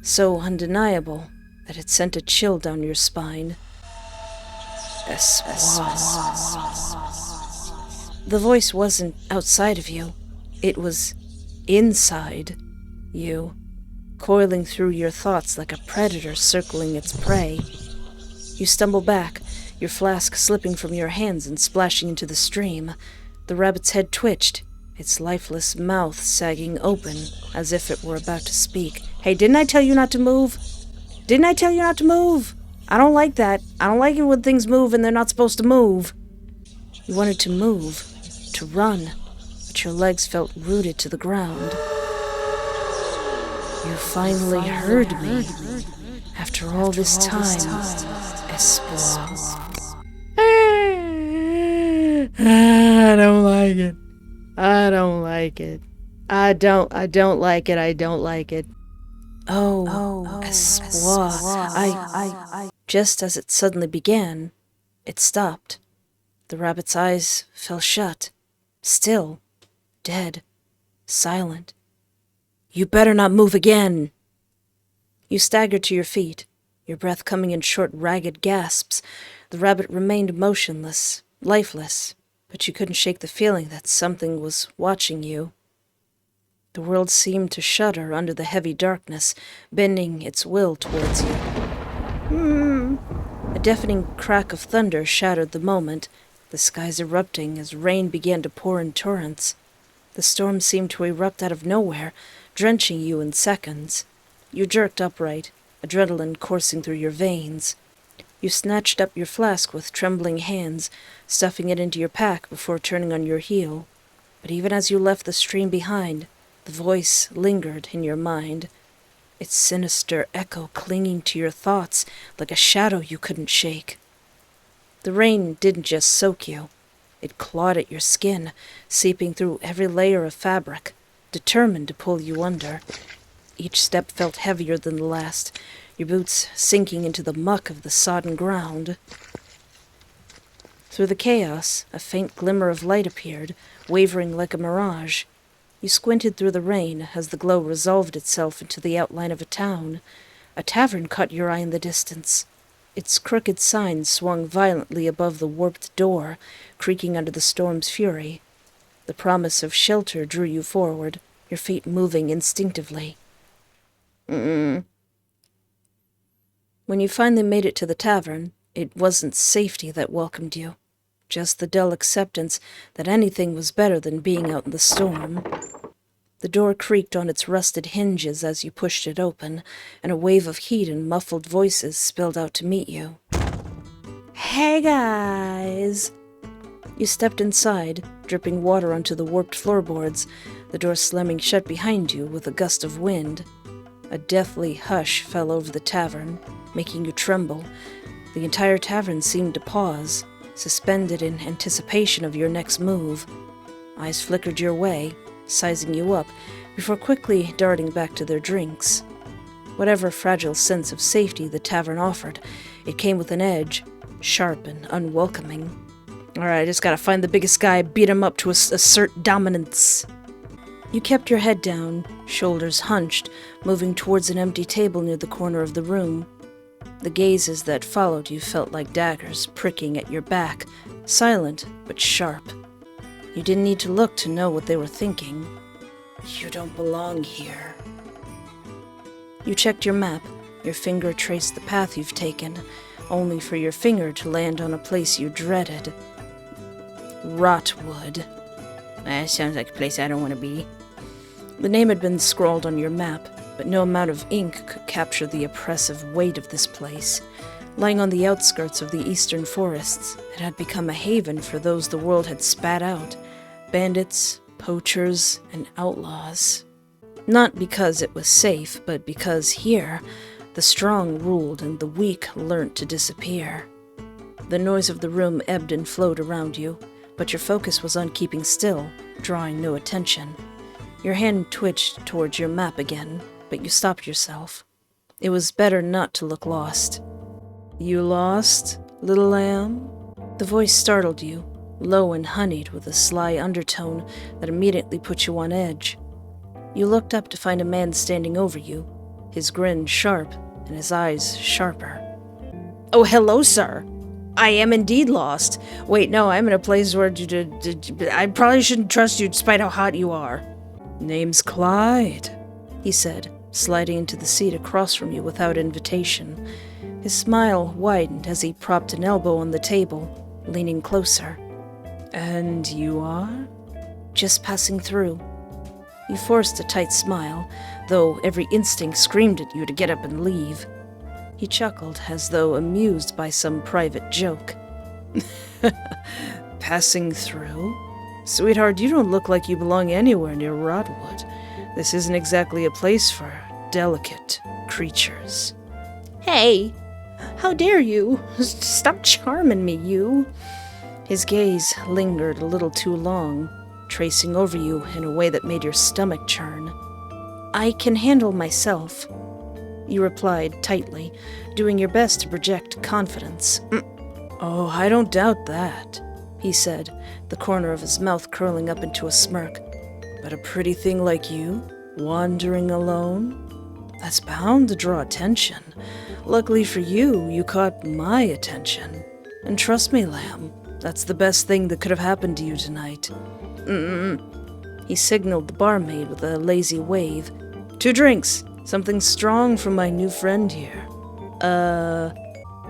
so undeniable that it sent a chill down your spine. The voice wasn't outside of you. It was inside you, coiling through your thoughts like a predator circling its prey. You stumble back, your flask slipping from your hands and splashing into the stream. The rabbit's head twitched, its lifeless mouth sagging open as if it were about to speak. Hey, didn't I tell you not to move? Didn't I tell you not to move? I don't like that. I don't like it when things move and they're not supposed to move. You wanted to move, to run, but your legs felt rooted to the ground. You finally heard me. After all this time, Espoir. I don't like it. I don't like it. I don't like it. I don't like it. Oh, Espoir. I. Just as it suddenly began, it stopped. The rabbit's eyes fell shut. Still. Dead. Silent. You better not move again. You staggered to your feet, your breath coming in short, ragged gasps. The rabbit remained motionless, lifeless, but you couldn't shake the feeling that something was watching you. The world seemed to shudder under the heavy darkness, bending its will towards you. A deafening crack of thunder shattered the moment, the skies erupting as rain began to pour in torrents. The storm seemed to erupt out of nowhere, drenching you in seconds. You jerked upright, adrenaline coursing through your veins. You snatched up your flask with trembling hands, stuffing it into your pack before turning on your heel. But even as you left the stream behind, the voice lingered in your mind, its sinister echo clinging to your thoughts like a shadow you couldn't shake. The rain didn't just soak you. It clawed at your skin, seeping through every layer of fabric, determined to pull you under. Each step felt heavier than the last, your boots sinking into the muck of the sodden ground. Through the chaos, a faint glimmer of light appeared, wavering like a mirage. You squinted through the rain as the glow resolved itself into the outline of a town. A tavern caught your eye in the distance. Its crooked sign swung violently above the warped door, creaking under the storm's fury. The promise of shelter drew you forward, your feet moving instinctively. When you finally made it to the tavern, it wasn't safety that welcomed you, just the dull acceptance that anything was better than being out in the storm. The door creaked on its rusted hinges as you pushed it open, and a wave of heat and muffled voices spilled out to meet you. "Hey, guys!" You stepped inside, dripping water onto the warped floorboards, the door slamming shut behind you with a gust of wind. A deathly hush fell over the tavern, making you tremble. The entire tavern seemed to pause, suspended in anticipation of your next move. Eyes flickered your way, sizing you up, before quickly darting back to their drinks. Whatever fragile sense of safety the tavern offered, it came with an edge, sharp and unwelcoming. "Alright, I just gotta find the biggest guy, beat him up to assert dominance." You kept your head down, shoulders hunched, moving towards an empty table near the corner of the room. The gazes that followed you felt like daggers pricking at your back, silent but sharp. You didn't need to look to know what they were thinking. "You don't belong here." You checked your map, your finger traced the path you've taken, only for your finger to land on a place you dreaded. Rotwood. That sounds like a place I don't want to be. The name had been scrawled on your map, but no amount of ink could capture the oppressive weight of this place. Lying on the outskirts of the eastern forests, it had become a haven for those the world had spat out, bandits, poachers, and outlaws. Not because it was safe, but because here, the strong ruled and the weak learnt to disappear. The noise of the room ebbed and flowed around you, but your focus was on keeping still, drawing no attention. Your hand twitched towards your map again, but you stopped yourself. It was better not to look lost. "You lost, little lamb?" The voice startled you, low and honeyed with a sly undertone that immediately put you on edge. You looked up to find a man standing over you, his grin sharp and his eyes sharper. "Oh, hello, sir. I am indeed lost. Wait, no, I'm in a place where I probably shouldn't trust you despite how hot you are." "Name's Clyde," he said, sliding into the seat across from you without invitation. His smile widened as he propped an elbow on the table, leaning closer. "And you are?" "Just passing through." You forced a tight smile, though every instinct screamed at you to get up and leave. He chuckled as though amused by some private joke. "Passing through? Sweetheart, you don't look like you belong anywhere near Rotwood. This isn't exactly a place for delicate creatures." "Hey, how dare you? Stop charming me, you." His gaze lingered a little too long, tracing over you in a way that made your stomach churn. "I can handle myself," you replied tightly, doing your best to project confidence. "Oh, I don't doubt that," he said, the corner of his mouth curling up into a smirk. "But a pretty thing like you, wandering alone? That's bound to draw attention. Luckily for you, you caught my attention. And trust me, lamb, that's the best thing that could have happened to you tonight." He signaled the barmaid with a lazy wave. "2 drinks. Something strong from my new friend here."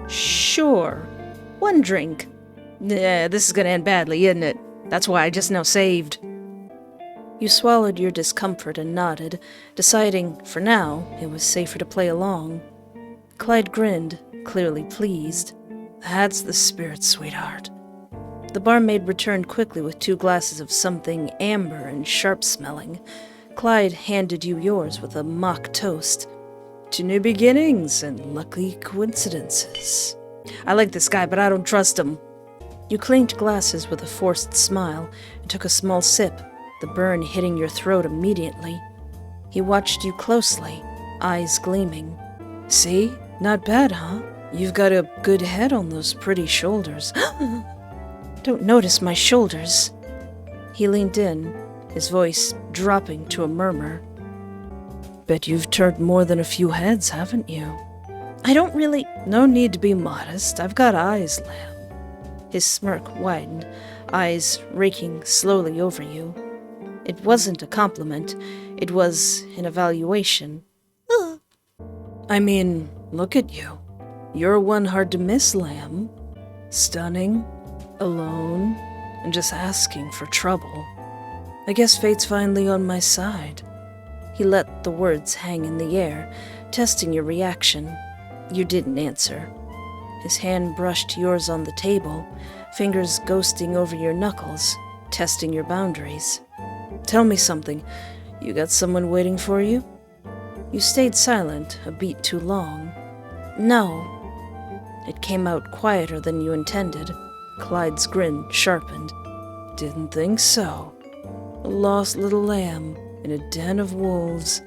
Sure. 1 drink." "Yeah, this is gonna end badly, isn't it? That's why I just now saved." You swallowed your discomfort and nodded, deciding, for now, it was safer to play along. Clyde grinned, clearly pleased. "That's the spirit, sweetheart." The barmaid returned quickly with 2 glasses of something amber and sharp-smelling. Clyde handed you yours with a mock toast. "To new beginnings and lucky coincidences." "I like this guy, but I don't trust him." You clinked glasses with a forced smile and took a small sip, the burn hitting your throat immediately. He watched you closely, eyes gleaming. "See? Not bad, huh? You've got a good head on those pretty shoulders." "Don't notice my shoulders." He leaned in, his voice dropping to a murmur. "Bet you've turned more than a few heads, haven't you?" "I don't really—" "No need to be modest. I've got eyes, lamb." His smirk widened, eyes raking slowly over you. It wasn't a compliment, it was an evaluation. I mean, look at you. You're one hard to miss, Lamb. Stunning, alone, and just asking for trouble. I guess fate's finally on my side. He let the words hang in the air, testing your reaction. You didn't answer. His hand brushed yours on the table, fingers ghosting over your knuckles, testing your boundaries. Tell me something. You got someone waiting for you? You stayed silent a beat too long. No. It came out quieter than you intended. Clyde's grin sharpened. Didn't think so. A lost little lamb in a den of wolves.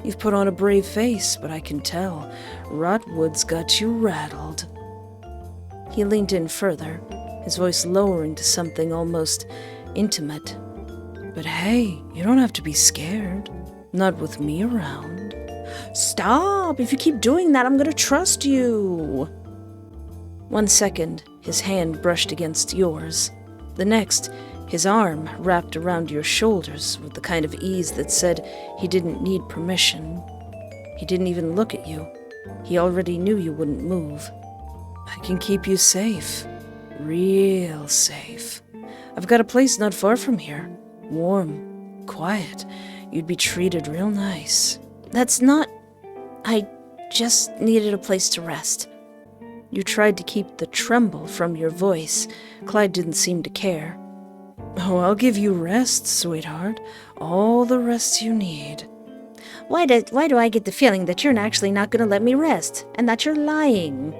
You've put on a brave face, but I can tell Rotwood's got you rattled. He leaned in further, his voice lowering to something almost intimate. But hey, you don't have to be scared. Not with me around. Stop! If you keep doing that, I'm gonna trust you! 1 second, his hand brushed against yours. The next, his arm wrapped around your shoulders with the kind of ease that said he didn't need permission. He didn't even look at you. He already knew you wouldn't move. I can keep you safe. Real safe. I've got a place not far from here. Warm, quiet. You'd be treated real nice. That's not... I just needed a place to rest. You tried to keep the tremble from your voice. Clyde didn't seem to care. Oh, I'll give you rest, sweetheart. All the rest you need. Why do I get the feeling that you're actually not going to let me rest, and that you're lying?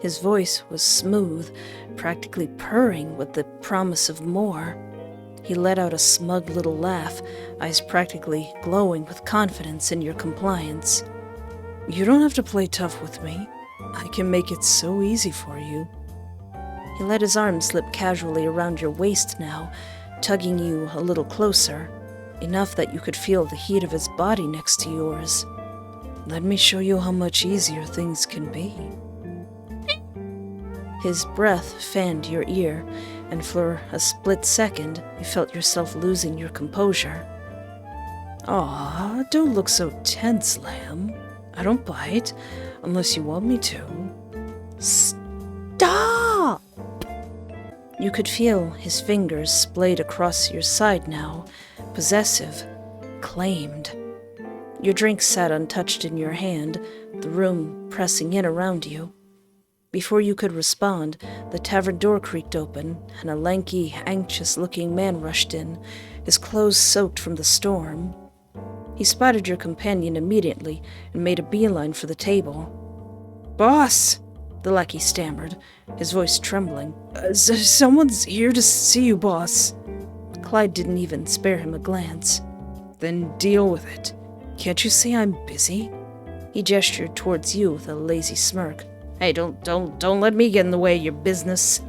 His voice was smooth, practically purring with the promise of more. He let out a smug little laugh, eyes practically glowing with confidence in your compliance. You don't have to play tough with me. I can make it so easy for you. He let his arm slip casually around your waist now, tugging you a little closer, enough that you could feel the heat of his body next to yours. Let me show you how much easier things can be. His breath fanned your ear, and for a split second, you felt yourself losing your composure. Aw, don't look so tense, Lamb. I don't bite, unless you want me to. Stop! You could feel his fingers splayed across your side now, possessive, claimed. Your drink sat untouched in your hand, the room pressing in around you. Before you could respond, the tavern door creaked open, and a lanky, anxious-looking man rushed in, his clothes soaked from the storm. He spotted your companion immediately and made a beeline for the table. "Boss!" the lackey stammered, his voice trembling. Someone's here to see you, boss." Clyde didn't even spare him a glance. "Then deal with it. Can't you see I'm busy?" He gestured towards you with a lazy smirk. "Hey, don't let me get in the way of your business."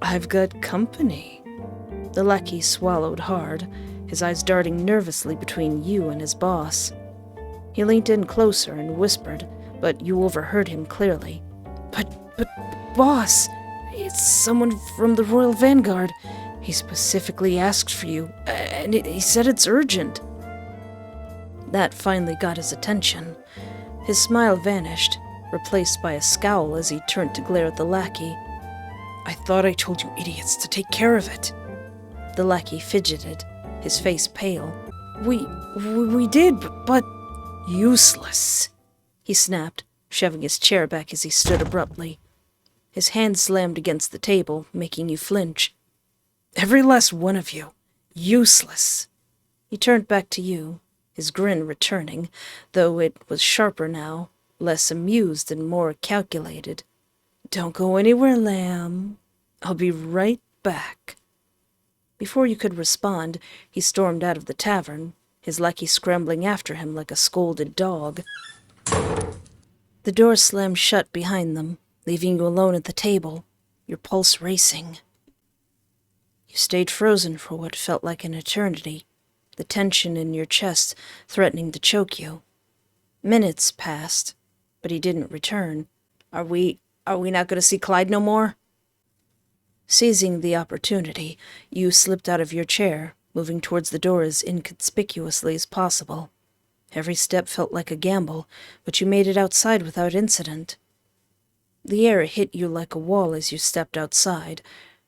"I've got company." The lackey swallowed hard, his eyes darting nervously between you and his boss. He leaned in closer and whispered, but you overheard him clearly. But, boss, it's someone from the Royal Vanguard. He specifically asked for you, and he said it's urgent." That finally got his attention. His smile vanished, replaced by a scowl as he turned to glare at the lackey. "I thought I told you idiots to take care of it." The lackey fidgeted, his face pale. We did, but... Useless," he snapped, shoving his chair back as he stood abruptly. His hand slammed against the table, making you flinch. "Every last one of you. Useless." He turned back to you, his grin returning, though it was sharper now, less amused and more calculated. "Don't go anywhere, Lamb. I'll be right back." Before you could respond, he stormed out of the tavern, his lackey scrambling after him like a scolded dog. The door slammed shut behind them, leaving you alone at the table, your pulse racing. You stayed frozen for what felt like an eternity, the tension in your chest threatening to choke you. Minutes passed, but he didn't return. Are we not going to see Clyde no more?" Seizing the opportunity, you slipped out of your chair, moving towards the door as inconspicuously as possible. Every step felt like a gamble, but you made it outside without incident. The air hit you like a wall as you stepped outside.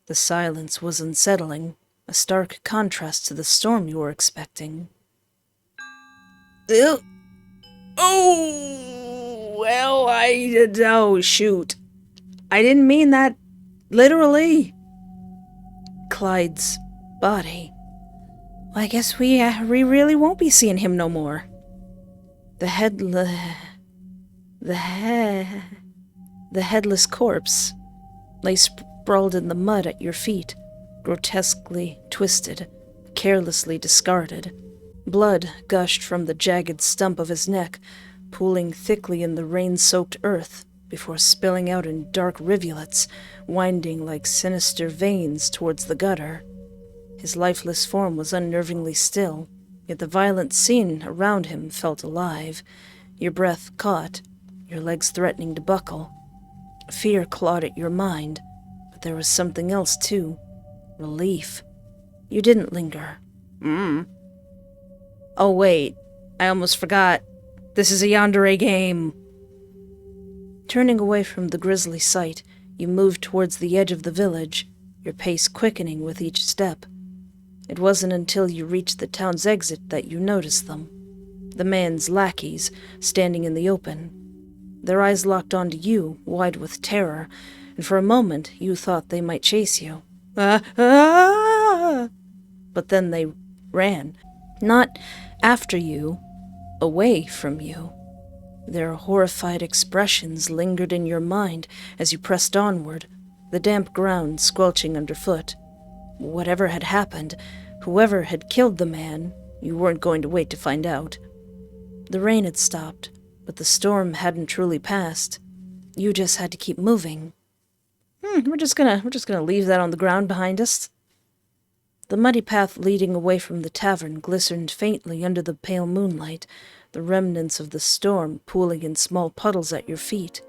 The silence was unsettling, a stark contrast to the storm you were expecting. Oh, well, oh, shoot. I didn't mean that literally. Clyde's body. Well, I guess we really won't be seeing him no more. The headless corpse lay sprawled in the mud at your feet, grotesquely twisted, carelessly discarded. Blood gushed from the jagged stump of his neck, pooling thickly in the rain-soaked earth before spilling out in dark rivulets, winding like sinister veins towards the gutter. His lifeless form was unnervingly still, yet the violent scene around him felt alive. Your breath caught, your legs threatening to buckle. Fear clawed at your mind, but there was something else too. Relief. You didn't linger. Oh wait, I almost forgot. This is a yandere game. Turning away from the grisly sight, you moved towards the edge of the village, your pace quickening with each step. It wasn't until you reached the town's exit that you noticed them. The man's lackeys, standing in the open. Their eyes locked onto you, wide with terror, and for a moment you thought they might chase you. But then they ran. Not after you, away from you. Their horrified expressions lingered in your mind as you pressed onward, the damp ground squelching underfoot. Whatever had happened, whoever had killed the man, you weren't going to wait to find out. The rain had stopped, but the storm hadn't truly passed. You just had to keep moving. We're just gonna leave that on the ground behind us. The muddy path leading away from the tavern glistened faintly under the pale moonlight, the remnants of the storm pooling in small puddles at your feet.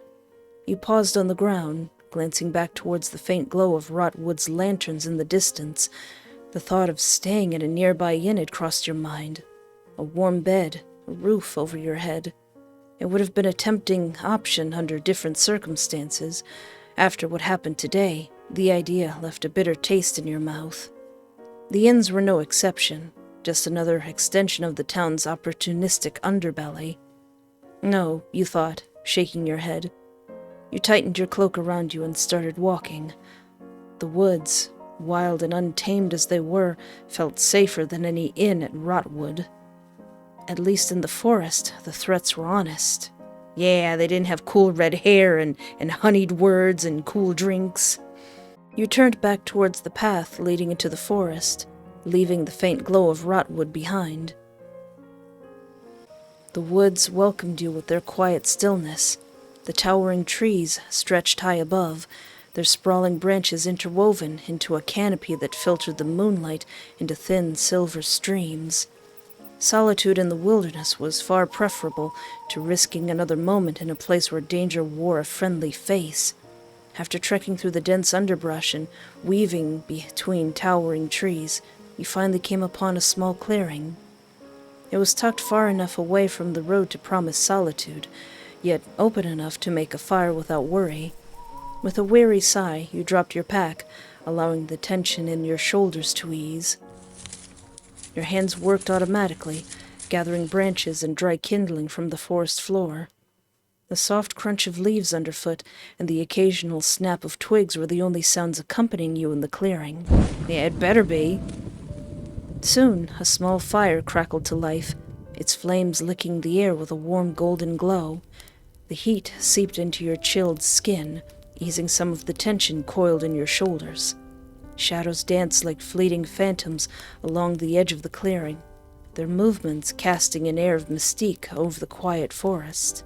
You paused on the ground, glancing back towards the faint glow of Rotwood's lanterns in the distance. The thought of staying at a nearby inn had crossed your mind. A warm bed, a roof over your head. It would have been a tempting option under different circumstances. After what happened today, the idea left a bitter taste in your mouth. The inns were no exception, just another extension of the town's opportunistic underbelly. No, you thought, shaking your head. You tightened your cloak around you and started walking. The woods, wild and untamed as they were, felt safer than any inn at Rotwood. At least in the forest, the threats were honest. Yeah, they didn't have cool red hair and honeyed words and cool drinks. You turned back towards the path leading into the forest, leaving the faint glow of Rotwood behind. The woods welcomed you with their quiet stillness. The towering trees stretched high above, their sprawling branches interwoven into a canopy that filtered the moonlight into thin silver streams. Solitude in the wilderness was far preferable to risking another moment in a place where danger wore a friendly face. After trekking through the dense underbrush and weaving between towering trees, you finally came upon a small clearing. It was tucked far enough away from the road to promise solitude, yet open enough to make a fire without worry. With a weary sigh, you dropped your pack, allowing the tension in your shoulders to ease. Your hands worked automatically, gathering branches and dry kindling from the forest floor. The soft crunch of leaves underfoot and the occasional snap of twigs were the only sounds accompanying you in the clearing. Yeah, it better be. Soon, a small fire crackled to life, its flames licking the air with a warm golden glow. The heat seeped into your chilled skin, easing some of the tension coiled in your shoulders. Shadows danced like fleeting phantoms along the edge of the clearing, their movements casting an air of mystique over the quiet forest.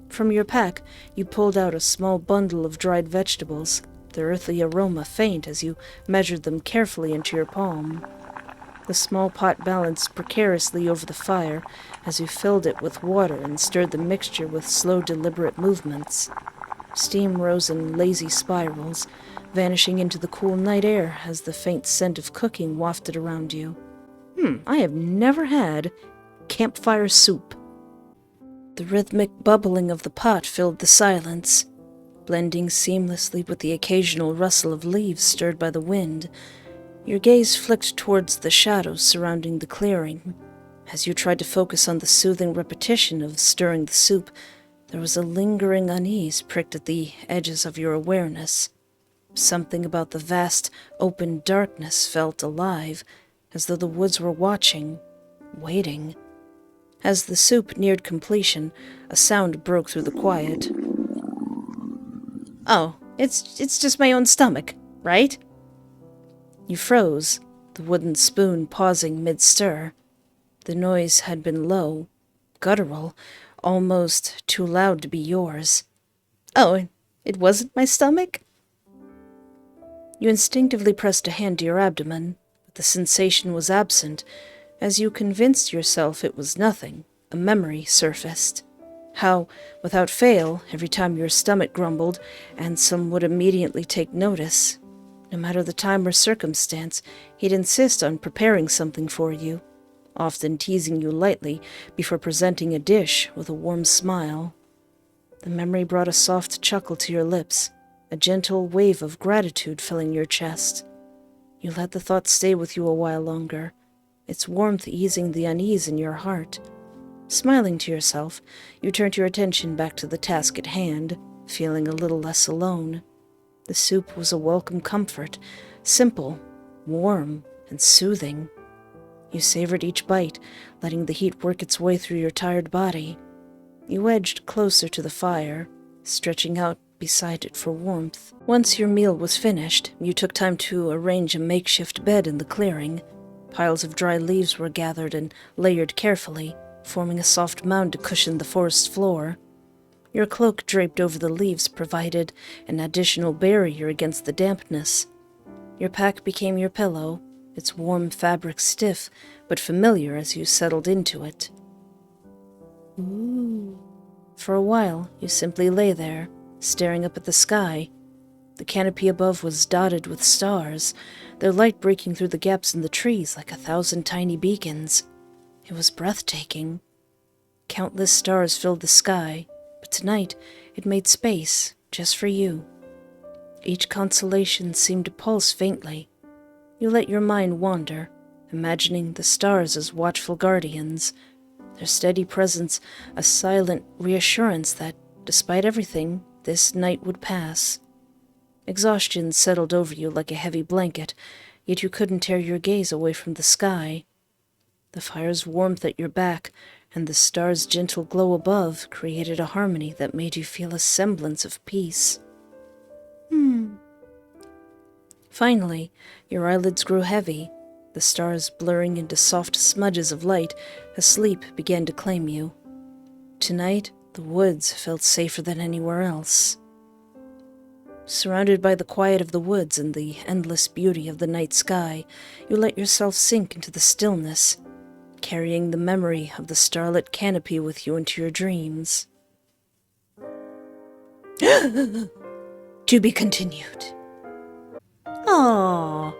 From your pack, you pulled out a small bundle of dried vegetables, their earthy aroma faint as you measured them carefully into your palm. The small pot balanced precariously over the fire as you filled it with water and stirred the mixture with slow, deliberate movements. Steam rose in lazy spirals, vanishing into the cool night air as the faint scent of cooking wafted around you. I have never had campfire soup. The rhythmic bubbling of the pot filled the silence, blending seamlessly with the occasional rustle of leaves stirred by the wind. Your gaze flicked towards the shadows surrounding the clearing. As you tried to focus on the soothing repetition of stirring the soup, there was a lingering unease pricked at the edges of your awareness. Something about the vast, open darkness felt alive, as though the woods were watching, waiting. As the soup neared completion, a sound broke through the quiet. "Oh, it's just my own stomach, right?" You froze, the wooden spoon pausing mid-stir. The noise had been low, guttural, almost too loud to be yours. "Oh, it wasn't my stomach?" You instinctively pressed a hand to your abdomen, but the sensation was absent. As you convinced yourself it was nothing, a memory surfaced. How, without fail, every time your stomach grumbled, Anselm would immediately take notice. No matter the time or circumstance, he'd insist on preparing something for you, often teasing you lightly before presenting a dish with a warm smile. The memory brought a soft chuckle to your lips, a gentle wave of gratitude filling your chest. You let the thought stay with you a while longer, its warmth easing the unease in your heart. Smiling to yourself, you turned your attention back to the task at hand, feeling a little less alone. The soup was a welcome comfort, simple, warm, and soothing. You savored each bite, letting the heat work its way through your tired body. You edged closer to the fire, stretching out beside it for warmth. Once your meal was finished, you took time to arrange a makeshift bed in the clearing. Piles of dry leaves were gathered and layered carefully, forming a soft mound to cushion the forest floor. Your cloak draped over the leaves provided an additional barrier against the dampness. Your pack became your pillow, its warm fabric stiff but familiar as you settled into it. For a while, you simply lay there, staring up at the sky. The canopy above was dotted with stars, their light breaking through the gaps in the trees like 1,000 tiny beacons. It was breathtaking. Countless stars filled the sky, but tonight it made space just for you. Each constellation seemed to pulse faintly. You let your mind wander, imagining the stars as watchful guardians, their steady presence a silent reassurance that, despite everything, this night would pass. Exhaustion settled over you like a heavy blanket, yet you couldn't tear your gaze away from the sky. The fire's warmth at your back and the star's gentle glow above created a harmony that made you feel a semblance of peace. Finally, your eyelids grew heavy, the stars blurring into soft smudges of light as sleep began to claim you. Tonight, the woods felt safer than anywhere else. Surrounded by the quiet of the woods and the endless beauty of the night sky, you let yourself sink into the stillness, carrying the memory of the starlit canopy with you into your dreams. To be continued. Aww.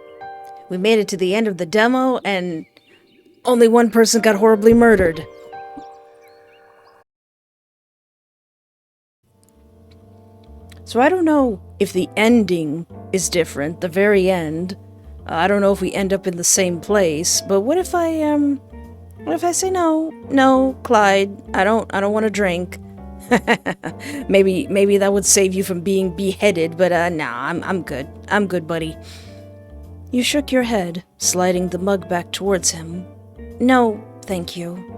We made it to the end of the demo, and only one person got horribly murdered. So I don't know if the ending is different, the very end. I don't know if we end up in the same place, but what if I say no, Clyde, I don't want to drink. maybe that would save you from being beheaded, but nah, I'm good. I'm good, buddy. You shook your head, sliding the mug back towards him. No, thank you.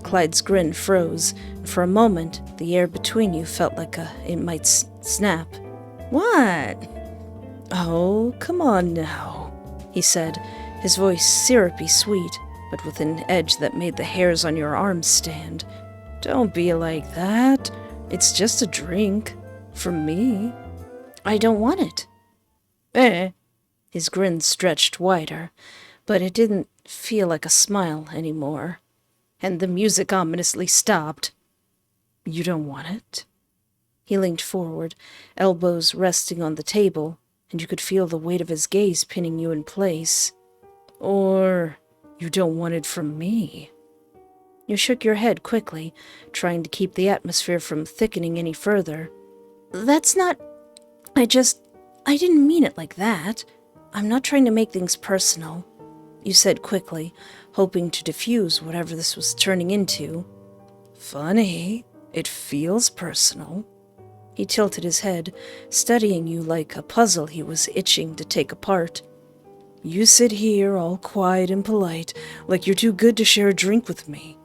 Clyde's grin froze, and for a moment, the air between you felt like it might snap. What? Oh, come on now, he said, his voice syrupy sweet, but with an edge that made the hairs on your arms stand. Don't be like that. It's just a drink. From me. I don't want it. His grin stretched wider, but it didn't feel like a smile anymore. And the music ominously stopped. You don't want it? He leaned forward, elbows resting on the table, and you could feel the weight of his gaze pinning you in place. Or you don't want it from me? You shook your head quickly, trying to keep the atmosphere from thickening any further. That's not... I didn't mean it like that. I'm not trying to make things personal, you said quickly, hoping to diffuse whatever this was turning into. Funny, it feels personal. He tilted his head, studying you like a puzzle he was itching to take apart. You sit here all quiet and polite, like you're too good to share a drink with me.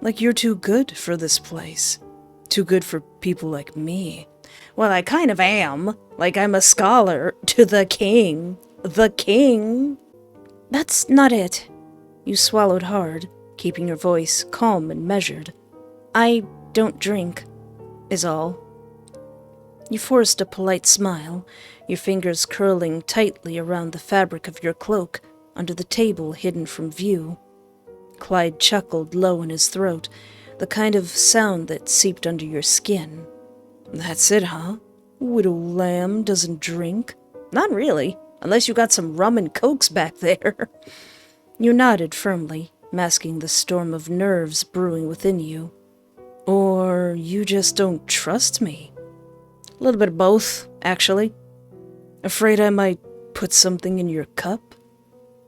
Like you're too good for this place. Too good for people like me. Well, I kind of am. Like I'm a scholar to the king. The king. That's not it. You swallowed hard, keeping your voice calm and measured. I don't drink, is all. You forced a polite smile, your fingers curling tightly around the fabric of your cloak, under the table hidden from view. Clyde chuckled low in his throat, the kind of sound that seeped under your skin. That's it, huh? Widow lamb doesn't drink? Not really, unless you got some rum and cokes back there. You nodded firmly, masking the storm of nerves brewing within you. Or you just don't trust me? A little bit of both, actually. Afraid I might put something in your cup?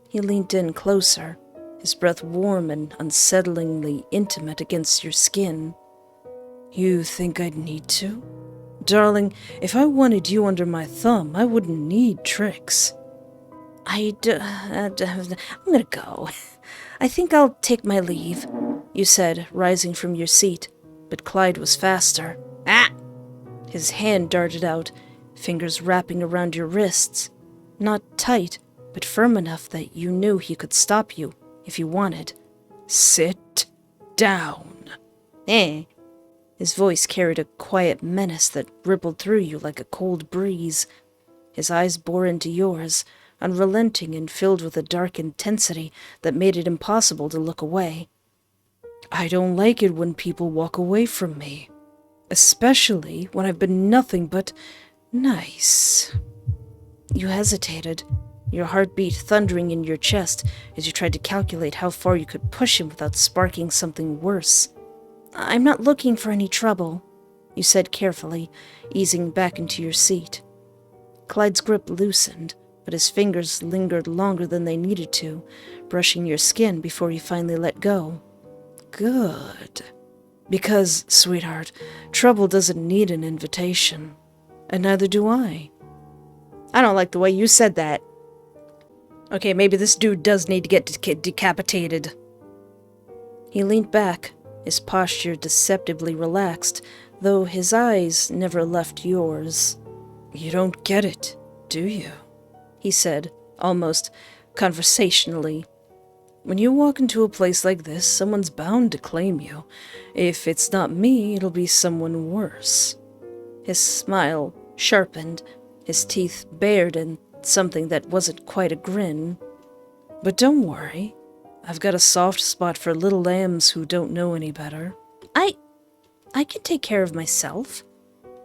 He leaned in closer, his breath warm and unsettlingly intimate against your skin. You think I'd need to? Darling, if I wanted you under my thumb, I wouldn't need tricks. I'm gonna go. I think I'll take my leave, you said, rising from your seat, but Clyde was faster. Ah! His hand darted out, fingers wrapping around your wrists. Not tight, but firm enough that you knew he could stop you if you wanted. Sit down. His voice carried a quiet menace that rippled through you like a cold breeze. His eyes bore into yours, unrelenting and filled with a dark intensity that made it impossible to look away. I don't like it when people walk away from me, especially when I've been nothing but nice. You hesitated, your heartbeat thundering in your chest as you tried to calculate how far you could push him without sparking something worse. I'm not looking for any trouble, you said carefully, easing back into your seat. Clyde's grip loosened, but his fingers lingered longer than they needed to, brushing your skin before he finally let go. Good. Because, sweetheart, trouble doesn't need an invitation. And neither do I. I don't like the way you said that. Okay, maybe this dude does need to get decapitated. He leaned back, his posture deceptively relaxed, though his eyes never left yours. You don't get it, do you? He said, almost conversationally. When you walk into a place like this, someone's bound to claim you. If it's not me, it'll be someone worse. His smile sharpened, his teeth bared in something that wasn't quite a grin. But don't worry. I've got a soft spot for little lambs who don't know any better. I can take care of myself.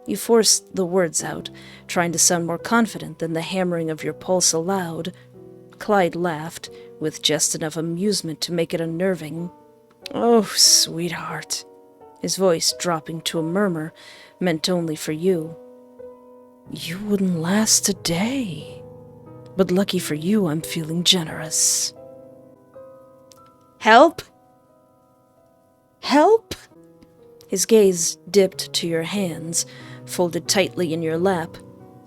You forced the words out, trying to sound more confident than the hammering of your pulse allowed. Clyde laughed, with just enough amusement to make it unnerving. Oh, sweetheart. His voice dropping to a murmur, meant only for you. You wouldn't last a day. But lucky for you, I'm feeling generous. Help? Help? His gaze dipped to your hands, folded tightly in your lap,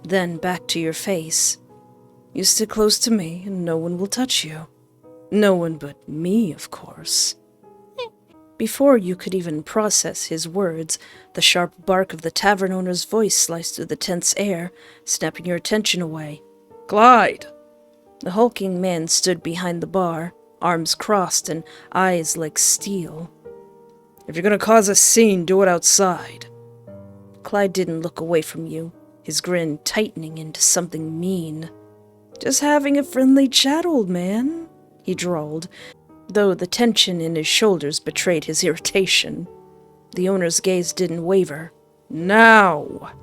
then back to your face. You stick close to me, and no one will touch you. No one but me, of course. Before you could even process his words, the sharp bark of the tavern owner's voice sliced through the tense air, snapping your attention away. Clyde! The hulking man stood behind the bar, arms crossed and eyes like steel. If you're gonna cause a scene, do it outside. Clyde didn't look away from you, his grin tightening into something mean. Just having a friendly chat, old man, he drawled, though the tension in his shoulders betrayed his irritation. The owner's gaze didn't waver. Now!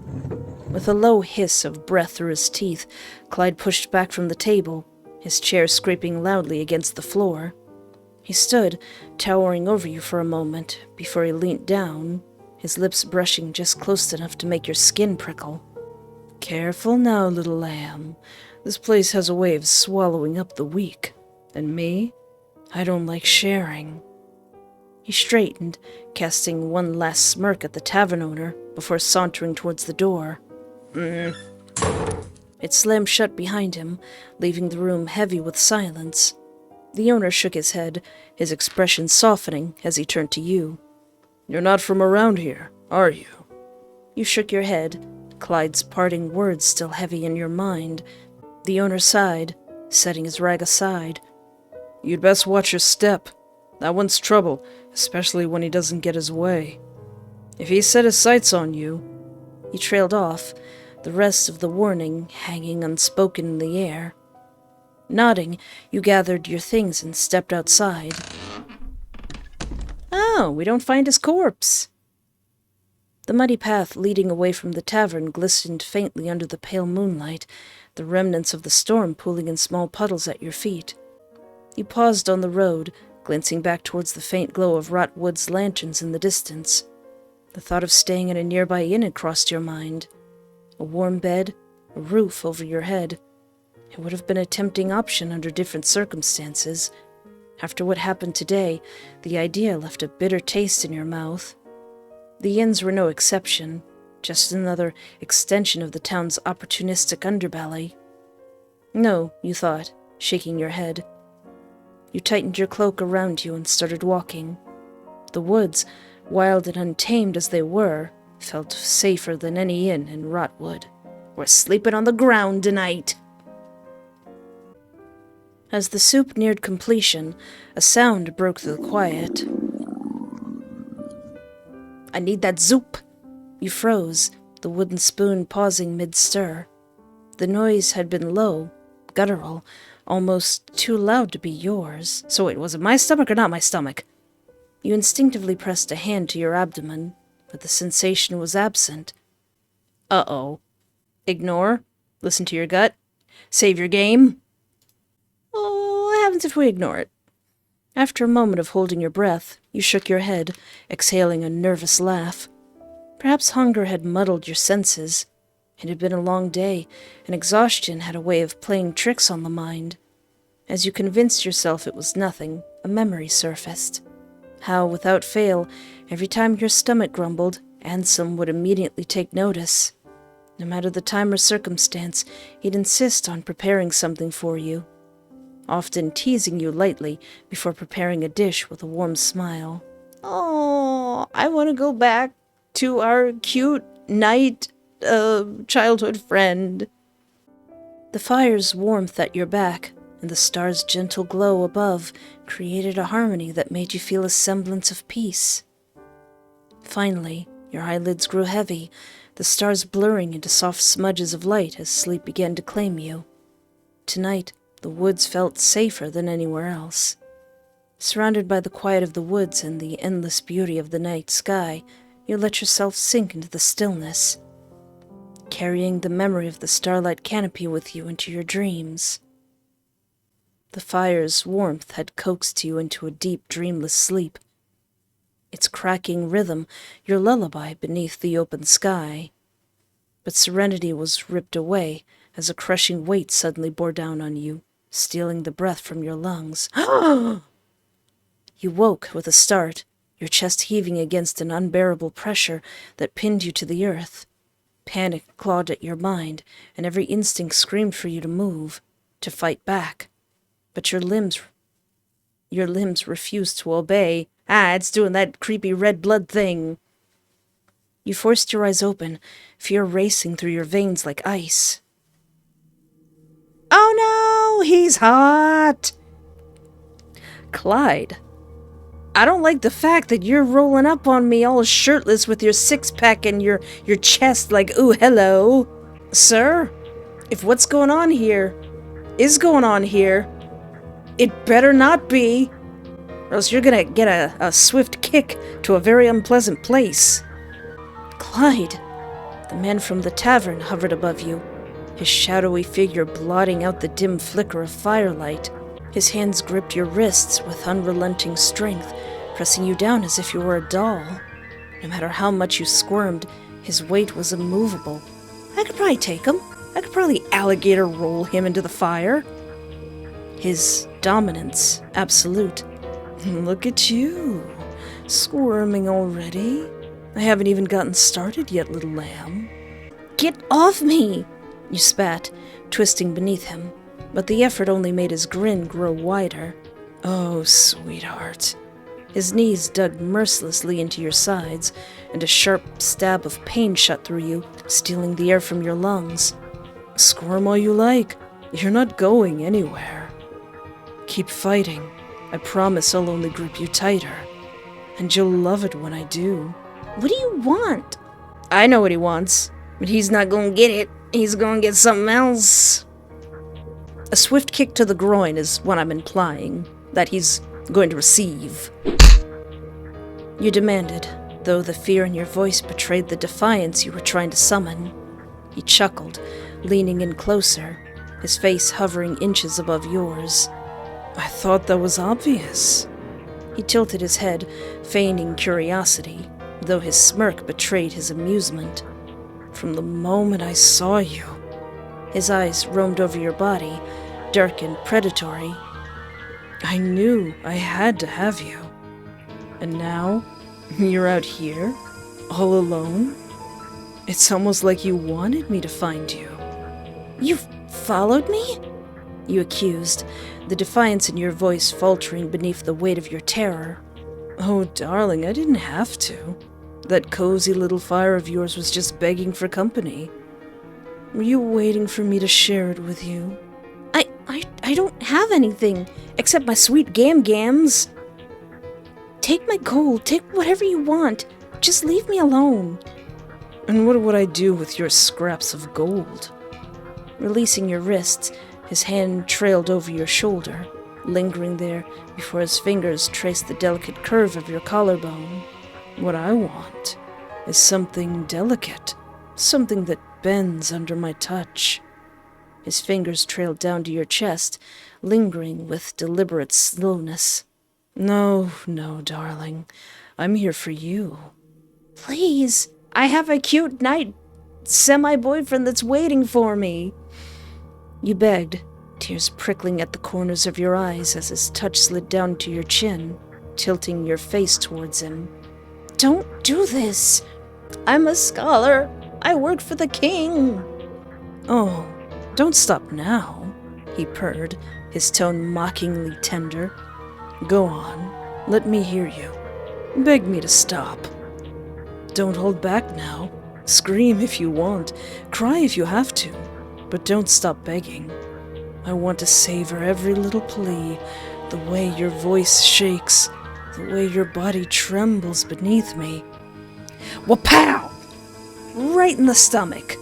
With a low hiss of breath through his teeth, Clyde pushed back from the table, his chair scraping loudly against the floor. He stood, towering over you for a moment, before he leant down, his lips brushing just close enough to make your skin prickle. Careful now, little lamb. This place has a way of swallowing up the weak. And me? I don't like sharing. He straightened, casting one last smirk at the tavern owner before sauntering towards the door. It slammed shut behind him, leaving the room heavy with silence. The owner shook his head, his expression softening as he turned to you. You're not from around here, are you? You shook your head, Clyde's parting words still heavy in your mind. The owner sighed, setting his rag aside. You'd best watch your step. That one's trouble, especially when he doesn't get his way. If he set his sights on you... He trailed off, the rest of the warning hanging unspoken in the air. Nodding, you gathered your things and stepped outside. Oh, we don't find his corpse. The muddy path leading away from the tavern glistened faintly under the pale moonlight, the remnants of the storm pooling in small puddles at your feet. You paused on the road, glancing back towards the faint glow of Rotwood's lanterns in the distance. The thought of staying in a nearby inn had crossed your mind. A warm bed, a roof over your head. It would have been a tempting option under different circumstances. After what happened today, the idea left a bitter taste in your mouth. The inns were no exception, just another extension of the town's opportunistic underbelly. No, you thought, shaking your head. You tightened your cloak around you and started walking. The woods, wild and untamed as they were, felt safer than any inn in Rotwood. We're sleeping on the ground tonight. As the soup neared completion, a sound broke the quiet. I need that soup. You froze, the wooden spoon pausing mid-stir. The noise had been low, guttural, almost too loud to be yours. So wait, was it my stomach or not my stomach? You instinctively pressed a hand to your abdomen, but the sensation was absent. Uh-oh. Ignore. Listen to your gut. Save your game. Oh, what happens if we ignore it? After a moment of holding your breath, you shook your head, exhaling a nervous laugh. Perhaps hunger had muddled your senses. It had been a long day, and exhaustion had a way of playing tricks on the mind. As you convinced yourself it was nothing, a memory surfaced. How, without fail, every time your stomach grumbled, Anselm would immediately take notice. No matter the time or circumstance, he'd insist on preparing something for you, often teasing you lightly before preparing a dish with a warm smile. Oh, I want to go back to our cute night, childhood friend. The fire's warmth at your back and the star's gentle glow above created a harmony that made you feel a semblance of peace. Finally, your eyelids grew heavy, the stars blurring into soft smudges of light as sleep began to claim you. Tonight, the woods felt safer than anywhere else. Surrounded by the quiet of the woods and the endless beauty of the night sky, you let yourself sink into the stillness, carrying the memory of the starlight canopy with you into your dreams. The fire's warmth had coaxed you into a deep, dreamless sleep, its cracking rhythm your lullaby beneath the open sky. But serenity was ripped away as a crushing weight suddenly bore down on you, stealing the breath from your lungs. You woke with a start, your chest heaving against an unbearable pressure that pinned you to the earth. Panic clawed at your mind, and every instinct screamed for you to move, to fight back. But your limbs refused to obey. It's doing that creepy red blood thing. You forced your eyes open, fear racing through your veins like ice. Oh no, he's hot! Clyde, I don't like the fact that you're rolling up on me all shirtless with your six-pack and your chest like, ooh, hello. Sir, if what's going on here is going on here, it better not be, or else you're gonna get a swift kick to a very unpleasant place. Clyde! The man from the tavern hovered above you, his shadowy figure blotting out the dim flicker of firelight. His hands gripped your wrists with unrelenting strength, pressing you down as if you were a doll. No matter how much you squirmed, his weight was immovable. I could probably take him. I could probably alligator roll him into the fire. His dominance absolute. Look at you, squirming already. I haven't even gotten started yet, little lamb. Get off me! You spat, twisting beneath him, but the effort only made his grin grow wider. Oh, sweetheart. His knees dug mercilessly into your sides, and a sharp stab of pain shot through you, stealing the air from your lungs. Squirm all you like. You're not going anywhere. Keep fighting. I promise I'll only grip you tighter. And you'll love it when I do. What do you want? I know what he wants, but he's not gonna get it. He's gonna get something else. A swift kick to the groin is what I'm implying that he's going to receive. You demanded, though the fear in your voice betrayed the defiance you were trying to summon. He chuckled, leaning in closer, his face hovering inches above yours. I thought that was obvious. He tilted his head, feigning curiosity, though his smirk betrayed his amusement. From the moment I saw you. His eyes roamed over your body, dark and predatory. I knew I had to have you. And now, you're out here, all alone? It's almost like you wanted me to find you. You followed me? You accused, the defiance in your voice faltering beneath the weight of your terror. Oh, darling, I didn't have to. That cozy little fire of yours was just begging for company. Were you waiting for me to share it with you? I don't have anything, except my sweet gams. Take my gold, take whatever you want. Just leave me alone. And what would I do with your scraps of gold? Releasing your wrists, his hand trailed over your shoulder, lingering there before his fingers traced the delicate curve of your collarbone. What I want is something delicate, something that bends under my touch. His fingers trailed down to your chest, lingering with deliberate slowness. No, darling. I'm here for you. Please, I have a cute semi-boyfriend that's waiting for me. You begged, tears prickling at the corners of your eyes as his touch slid down to your chin, tilting your face towards him. Don't do this. I'm a scholar. I work for the king. Oh, don't stop now, he purred, his tone mockingly tender. Go on, let me hear you. Beg me to stop. Don't hold back now. Scream if you want, cry if you have to, but don't stop begging. I want to savor every little plea, the way your voice shakes, the way your body trembles beneath me. Wapow! Right in the stomach.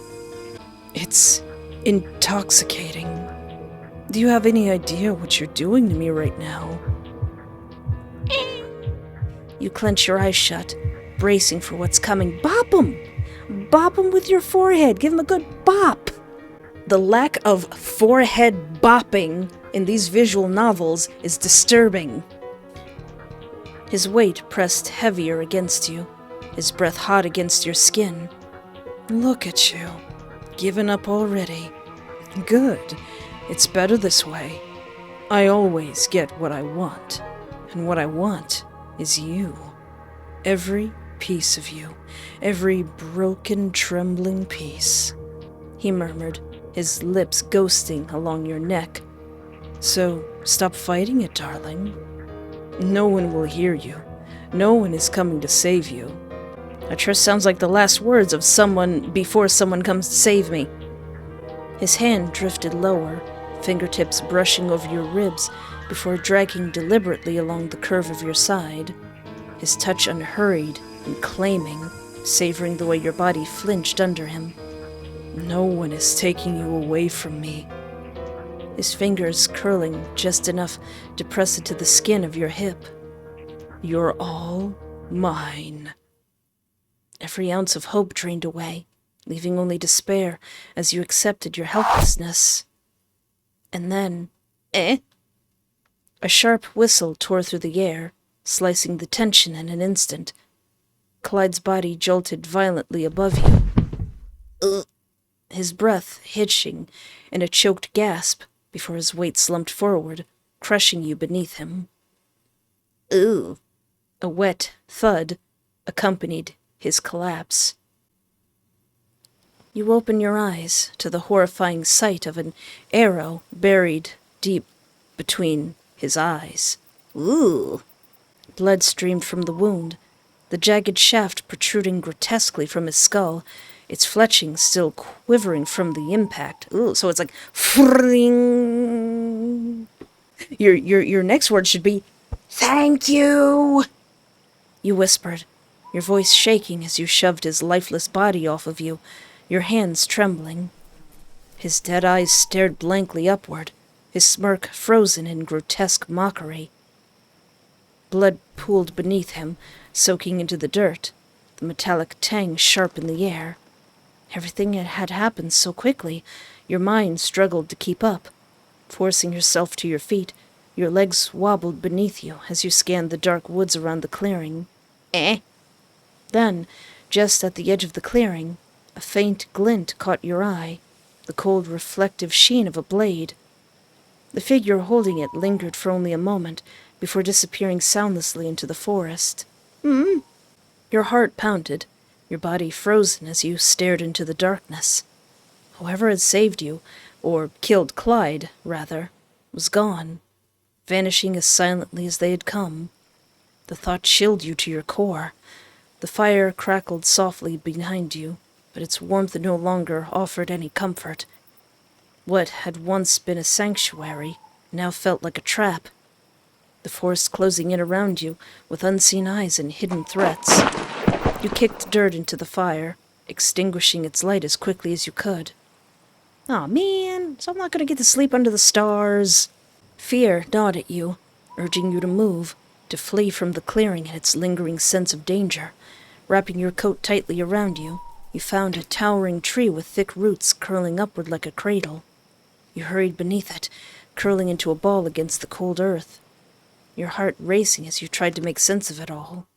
It's intoxicating. Do you have any idea what you're doing to me right now? You clench your eyes shut, bracing for what's coming. Bop him! Bop him with your forehead. Give him a good bop. The lack of forehead bopping in these visual novels is disturbing. His weight pressed heavier against you, his breath hot against your skin. Look at you. Given up already. Good. It's better this way. I always get what I want, and what I want is you. Every piece of you. Every broken, trembling piece. He murmured, his lips ghosting along your neck. So, stop fighting it, darling. No one will hear you. No one is coming to save you. That sure sounds like the last words of someone before someone comes to save me. His hand drifted lower, fingertips brushing over your ribs before dragging deliberately along the curve of your side. His touch unhurried and claiming, savoring the way your body flinched under him. No one is taking you away from me. His fingers curling just enough to press it to the skin of your hip. You're all mine. Every ounce of hope drained away, leaving only despair as you accepted your helplessness. And then, a sharp whistle tore through the air, slicing the tension in an instant. Clyde's body jolted violently above you, his breath hitching in a choked gasp before his weight slumped forward, crushing you beneath him. Ooh! A wet thud accompanied his collapse. You open your eyes to the horrifying sight of an arrow buried deep between his eyes. Ooh! Blood streamed from the wound, the jagged shaft protruding grotesquely from his skull, its fletching still quivering from the impact. Ooh, so it's like fring. Your next word should be thank you, you whispered, your voice shaking as you shoved his lifeless body off of you, your hands trembling. His dead eyes stared blankly upward, his smirk frozen in grotesque mockery. Blood pooled beneath him, soaking into the dirt, the metallic tang sharp in the air. Everything had happened so quickly, your mind struggled to keep up. Forcing yourself to your feet, your legs wobbled beneath you as you scanned the dark woods around the clearing. Then, just at the edge of the clearing, a faint glint caught your eye, the cold reflective sheen of a blade. The figure holding it lingered for only a moment before disappearing soundlessly into the forest. Your heart pounded, your body frozen as you stared into the darkness. Whoever had saved you, or killed Clyde, rather, was gone, vanishing as silently as they had come. The thought chilled you to your core. The fire crackled softly behind you, but its warmth no longer offered any comfort. What had once been a sanctuary now felt like a trap. The forest closing in around you with unseen eyes and hidden threats. You kicked dirt into the fire, extinguishing its light as quickly as you could. Aw, man, so I'm not going to get to sleep under the stars. Fear gnawed at you, urging you to move, to flee from the clearing and its lingering sense of danger. Wrapping your coat tightly around you, you found a towering tree with thick roots curling upward like a cradle. You hurried beneath it, curling into a ball against the cold earth, your heart racing as you tried to make sense of it all.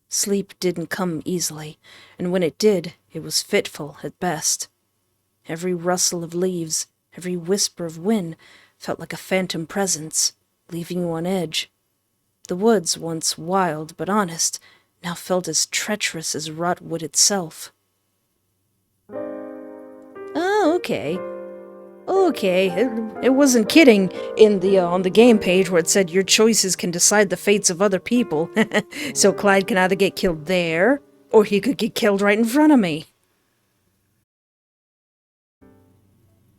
Sleep didn't come easily, and when it did, it was fitful at best. Every rustle of leaves, every whisper of wind felt like a phantom presence, leaving you on edge. The woods, once wild but honest, now felt as treacherous as Rotwood itself. Oh, okay. It wasn't kidding in the on the game page where it said your choices can decide the fates of other people. So Clyde can either get killed there, or he could get killed right in front of me.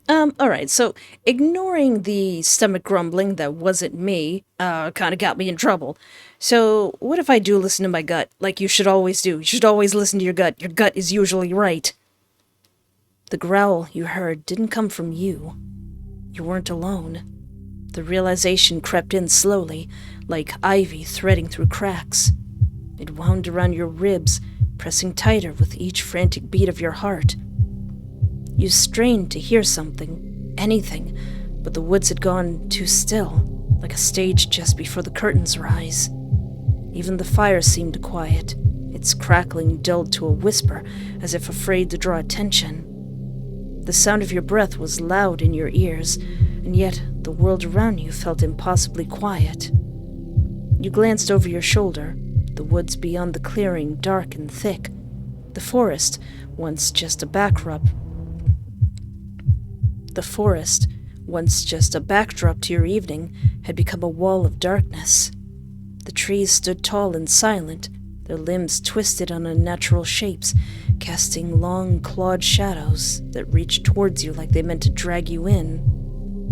Alright, so ignoring the stomach grumbling that wasn't me, kinda got me in trouble. So, what if I do listen to my gut, like you should always do? You should always listen to your gut. Your gut is usually right. The growl you heard didn't come from you. You weren't alone. The realization crept in slowly, like ivy threading through cracks. It wound around your ribs, pressing tighter with each frantic beat of your heart. You strained to hear something, anything, but the woods had gone too still, like a stage just before the curtains rise. Even the fire seemed quiet, its crackling dulled to a whisper, as if afraid to draw attention. The sound of your breath was loud in your ears, and yet the world around you felt impossibly quiet. You glanced over your shoulder, the woods beyond the clearing dark and thick. The forest, once just a backdrop to your evening, had become a wall of darkness. The trees stood tall and silent, their limbs twisted on unnatural shapes, casting long, clawed shadows that reached towards you like they meant to drag you in.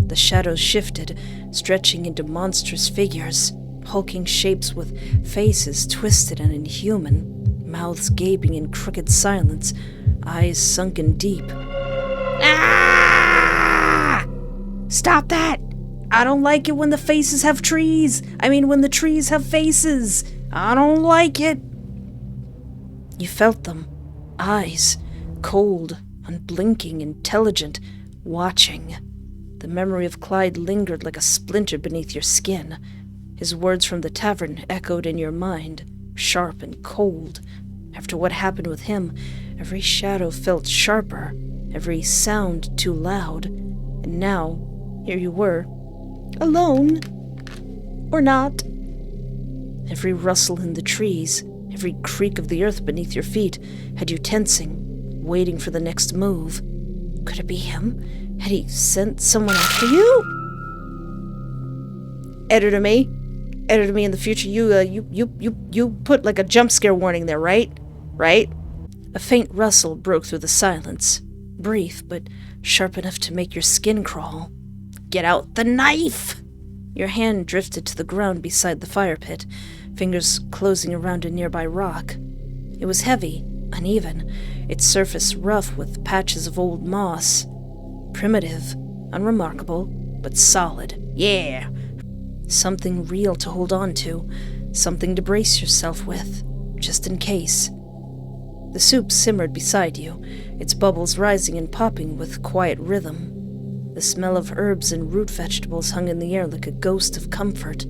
The shadows shifted, stretching into monstrous figures, hulking shapes with faces twisted and inhuman, mouths gaping in crooked silence, eyes sunken deep. Ah! Stop that! I don't like it when the faces have trees. When the trees have faces. I don't like it. You felt them. Eyes. Cold, unblinking, intelligent, watching. The memory of Clyde lingered like a splinter beneath your skin. His words from the tavern echoed in your mind, sharp and cold. After what happened with him, every shadow felt sharper, every sound too loud. And now, here you were, alone. Or not. Every rustle in the trees, every creak of the earth beneath your feet had you tensing, waiting for the next move. Could it be him? Had he sent someone after you? Editor me in the future, you put like a jump scare warning there, right? Right? A faint rustle broke through the silence, brief but sharp enough to make your skin crawl. Get out the knife! Your hand drifted to the ground beside the fire pit, fingers closing around a nearby rock. It was heavy, uneven, its surface rough with patches of old moss. Primitive, unremarkable, but solid. Yeah! Something real to hold on to, something to brace yourself with, just in case. The soup simmered beside you, its bubbles rising and popping with quiet rhythm. The smell of herbs and root vegetables hung in the air like a ghost of comfort.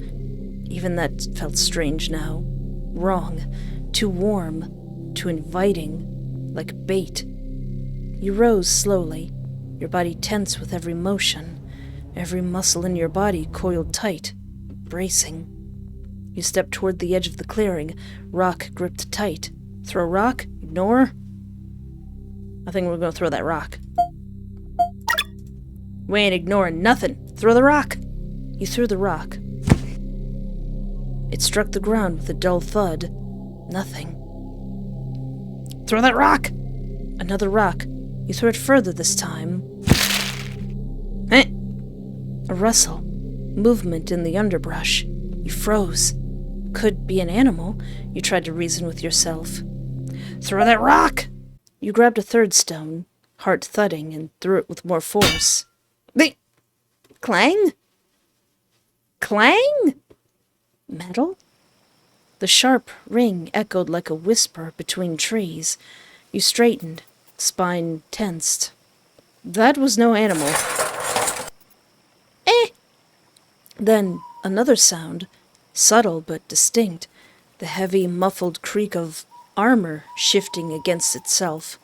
Even that felt strange now. Wrong. Too warm. Too inviting. Like bait. You rose slowly, your body tense with every motion. Every muscle in your body coiled tight, bracing. You stepped toward the edge of the clearing, rock gripped tight. Throw rock? Ignore? I think we're gonna throw that rock. We ain't ignoring nothing. Throw the rock. You threw the rock. It struck the ground with a dull thud. Nothing. Throw that rock! Another rock. You threw it further this time. Eh! A rustle. Movement in the underbrush. You froze. Could be an animal, you tried to reason with yourself. Throw that rock! You grabbed a third stone, heart thudding, and threw it with more force. Clang? Clang? Metal? The sharp ring echoed like a whisper between trees. You straightened, spine tensed. That was no animal. Eh! Then another sound, subtle but distinct, the heavy, muffled creak of armor shifting against itself.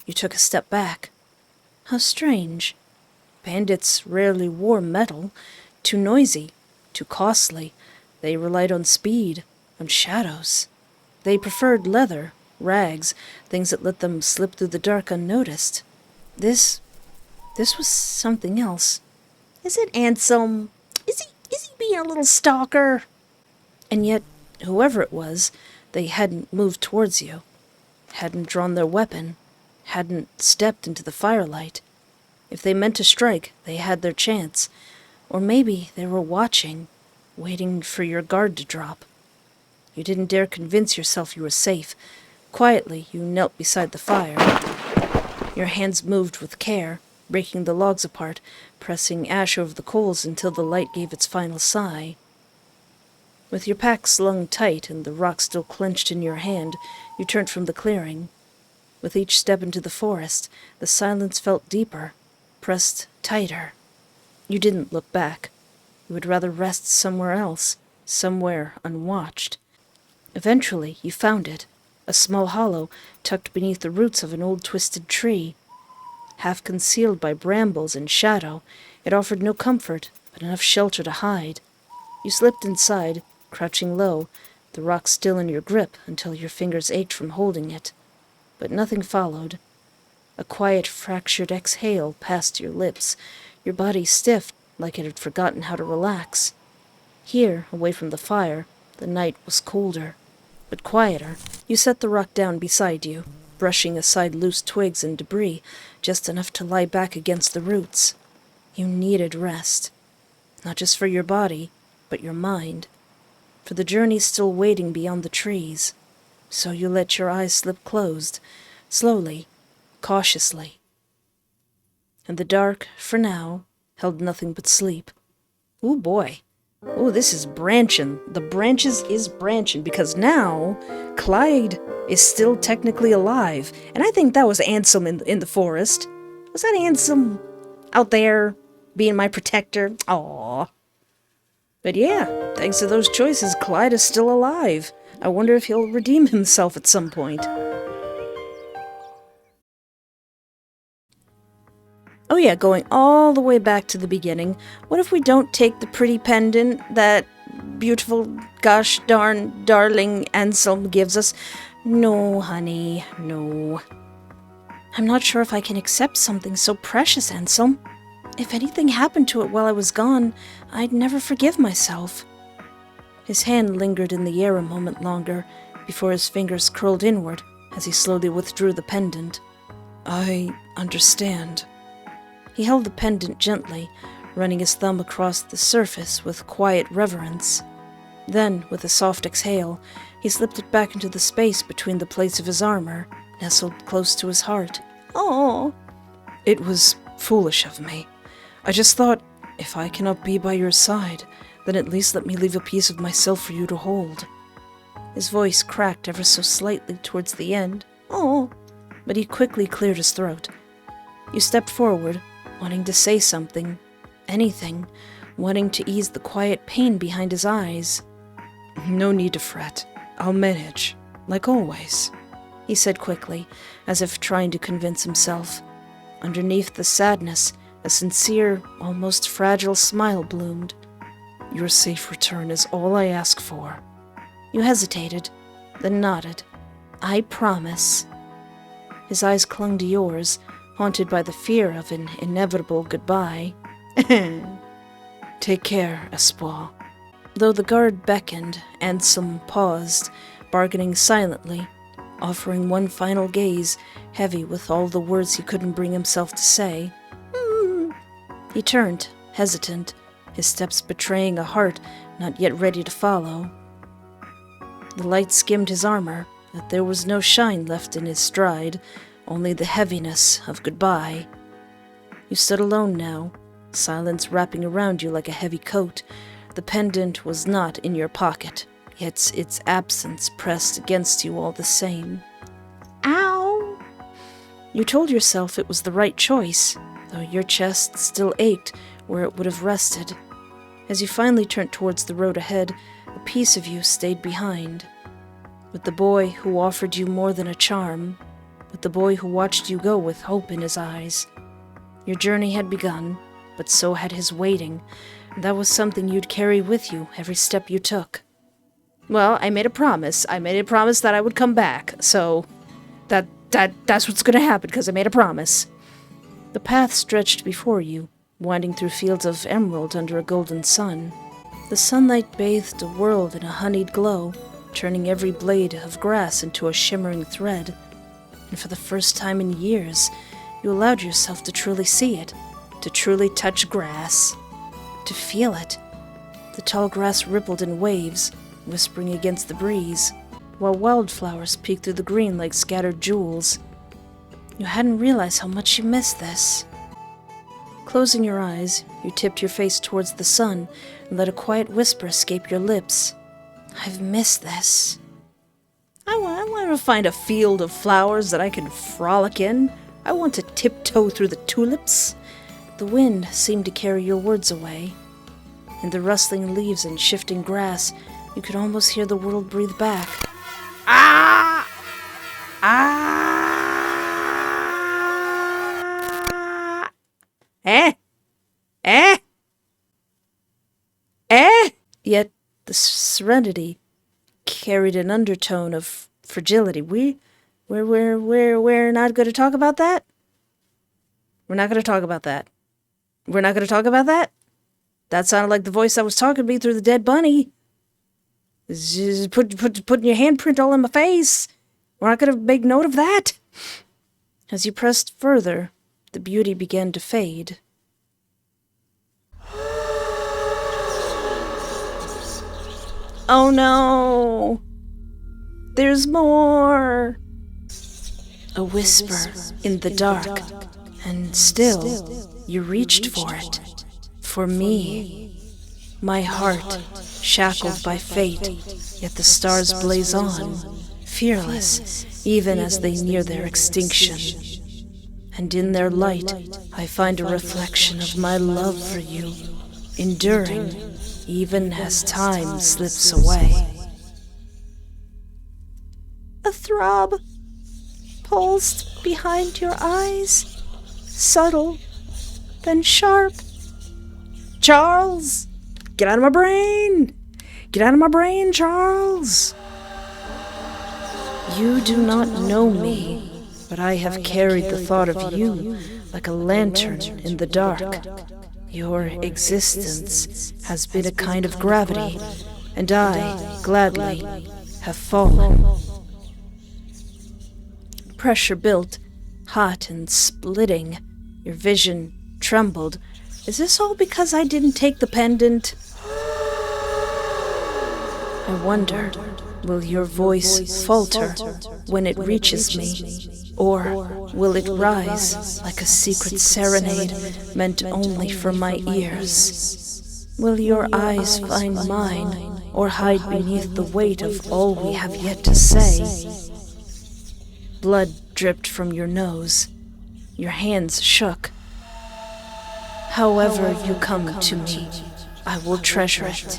You took a step back. How strange. Bandits rarely wore metal. Too noisy, too costly. They relied on speed, on shadows. They preferred leather, rags, things that let them slip through the dark unnoticed. This was something else. Is it Anselm? Is he being a little stalker? And yet, whoever it was, they hadn't moved towards you, hadn't drawn their weapon, hadn't stepped into the firelight. If they meant to strike, they had their chance. Or maybe they were watching, waiting for your guard to drop. You didn't dare convince yourself you were safe. Quietly, you knelt beside the fire. Your hands moved with care, breaking the logs apart, pressing ash over the coals until the light gave its final sigh. With your pack slung tight and the rock still clenched in your hand, you turned from the clearing. With each step into the forest, the silence felt deeper, pressed tighter. You didn't look back. You would rather rest somewhere else, somewhere unwatched. Eventually, you found it, a small hollow tucked beneath the roots of an old twisted tree. Half concealed by brambles and shadow, it offered no comfort, but enough shelter to hide. You slipped inside, crouching low, the rock still in your grip until your fingers ached from holding it. But nothing followed. A quiet, fractured exhale passed your lips, your body stiff like it had forgotten how to relax. Here, away from the fire, the night was colder, but quieter. You set the rock down beside you, brushing aside loose twigs and debris, just enough to lie back against the roots. You needed rest. Not just for your body, but your mind. For the journey still waiting beyond the trees. So you let your eyes slip closed, slowly, cautiously. And the dark, for now, held nothing but sleep. Ooh, boy. Ooh, this is branching. The branches is branching, because now Clyde is still technically alive. And I think that was Anselm in the forest. Was that Anselm out there being my protector? Aww. But yeah, thanks to those choices, Clyde is still alive. I wonder if he'll redeem himself at some point. Oh yeah, going all the way back to the beginning, what if we don't take the pretty pendant that beautiful, gosh darn, darling Anselm gives us? No, honey, no. I'm not sure if I can accept something so precious, Anselm. If anything happened to it while I was gone, I'd never forgive myself. His hand lingered in the air a moment longer before his fingers curled inward as he slowly withdrew the pendant. I understand. He held the pendant gently, running his thumb across the surface with quiet reverence. Then, with a soft exhale, he slipped it back into the space between the plates of his armor, nestled close to his heart. Oh, it was foolish of me. I just thought, if I cannot be by your side, then at least let me leave a piece of myself for you to hold. His voice cracked ever so slightly towards the end. Oh, but he quickly cleared his throat. You stepped forward, wanting to say something, anything, wanting to ease the quiet pain behind his eyes. No need to fret. I'll manage, like always, he said quickly, as if trying to convince himself. Underneath the sadness, a sincere, almost fragile smile bloomed. Your safe return is all I ask for. You hesitated, then nodded. I promise. His eyes clung to yours, haunted by the fear of an inevitable goodbye. Take care, Espoir. Though the guard beckoned, Anselm paused, bargaining silently, offering one final gaze, heavy with all the words he couldn't bring himself to say. He turned, hesitant, his steps betraying a heart not yet ready to follow. The light skimmed his armor, but there was no shine left in his stride, only the heaviness of goodbye. You stood alone now, silence wrapping around you like a heavy coat. The pendant was not in your pocket, yet its absence pressed against you all the same. Ow! You told yourself it was the right choice, though your chest still ached where it would have rested. As you finally turned towards the road ahead, a piece of you stayed behind. With the boy who offered you more than a charm, with the boy who watched you go with hope in his eyes. Your journey had begun, but so had his waiting. That was something you'd carry with you every step you took. Well, I made a promise. I made a promise that I would come back, so that's what's gonna happen, because I made a promise. The path stretched before you, winding through fields of emerald under a golden sun. The sunlight bathed the world in a honeyed glow, turning every blade of grass into a shimmering thread. And for the first time in years, you allowed yourself to truly see it, to truly touch grass, to feel it. The tall grass rippled in waves, whispering against the breeze, while wildflowers peeked through the green like scattered jewels. You hadn't realized how much you missed this. Closing your eyes, you tipped your face towards the sun and let a quiet whisper escape your lips. I've missed this. I want to find a field of flowers that I can frolic in. I want to tiptoe through the tulips. The wind seemed to carry your words away. In the rustling leaves and shifting grass, you could almost hear the world breathe back. Ah! Ah! Eh? Eh? Eh? Yet the serenity carried an undertone of fragility. We're not going to talk about that? We're not going to talk about that. We're not going to talk about that? That sounded like the voice that was talking to me through the dead bunny. Just putting your handprint all in my face. We're not going to make note of that. As you pressed further, the beauty began to fade. Oh no! There's more! A whisper in the dark, and still you reached for it. For me. My heart, shackled by fate, yet the stars blaze on, fearless, even as they near their extinction. And in their light, I find a reflection of my love for you, enduring even as time slips away. A throb pulsed behind your eyes, subtle, then sharp. Charles! Get out of my brain! Get out of my brain, Charles! You do not know me, but I have carried the thought of you like a lantern in the dark. Your existence has been a kind of gravity, and I, gladly, have fallen. Pressure built, hot and splitting. Your vision trembled. Is this all because I didn't take the pendant? I wonder, will your voice falter when it reaches me? Or will it rise like a secret serenade meant only for my ears? Will your eyes find mine, or hide beneath the weight of all we have yet to say? Blood dripped from your nose. Your hands shook. However you come to me, I will treasure it.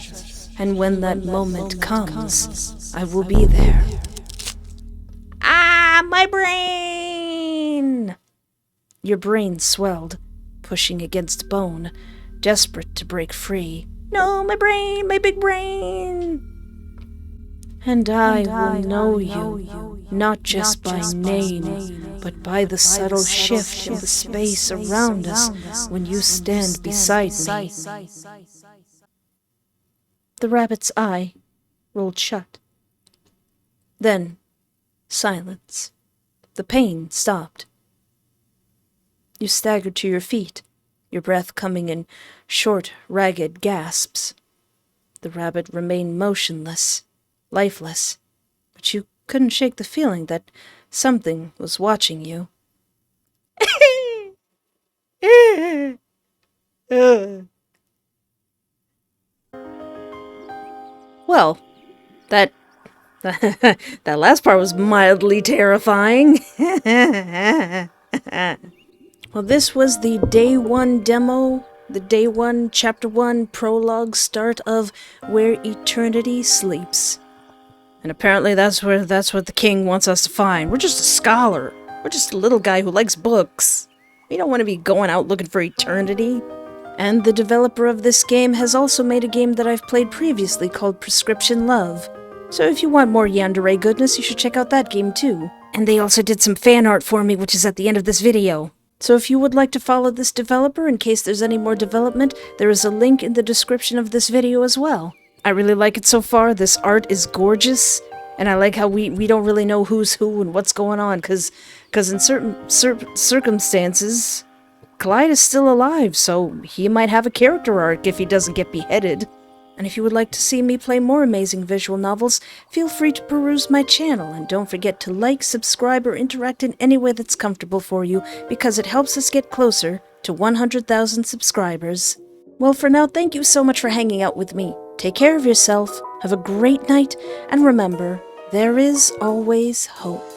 And when that moment comes, I will be there. Ah, my brain! Your brain swelled, pushing against bone, desperate to break free. No, my brain, my big brain! And I will know you, not just by name, but by the subtle shift in the space around us when you stand beside me. The rabbit's eye rolled shut. Then, silence. The pain stopped. You staggered to your feet, your breath coming in short, ragged gasps. The rabbit remained motionless, lifeless, but you couldn't shake the feeling that something was watching you. Well, that last part was mildly terrifying. Well, this was the day 1 demo, the day 1, chapter 1 prologue start of Where Eternity Sleeps. And apparently that's what the king wants us to find. We're just a scholar. We're just a little guy who likes books. We don't want to be going out looking for eternity. And the developer of this game has also made a game that I've played previously called Prescription Love. So if you want more yandere goodness, you should check out that game too. And they also did some fan art for me, which is at the end of this video. So if you would like to follow this developer in case there's any more development, there is a link in the description of this video as well. I really like it so far. This art is gorgeous, and I like how we don't really know who's who and what's going on, because in certain circumstances, Clyde is still alive, so he might have a character arc if he doesn't get beheaded. And if you would like to see me play more amazing visual novels, feel free to peruse my channel, and don't forget to like, subscribe, or interact in any way that's comfortable for you, because it helps us get closer to 100,000 subscribers. Well, for now, thank you so much for hanging out with me. Take care of yourself, have a great night, and remember, there is always hope.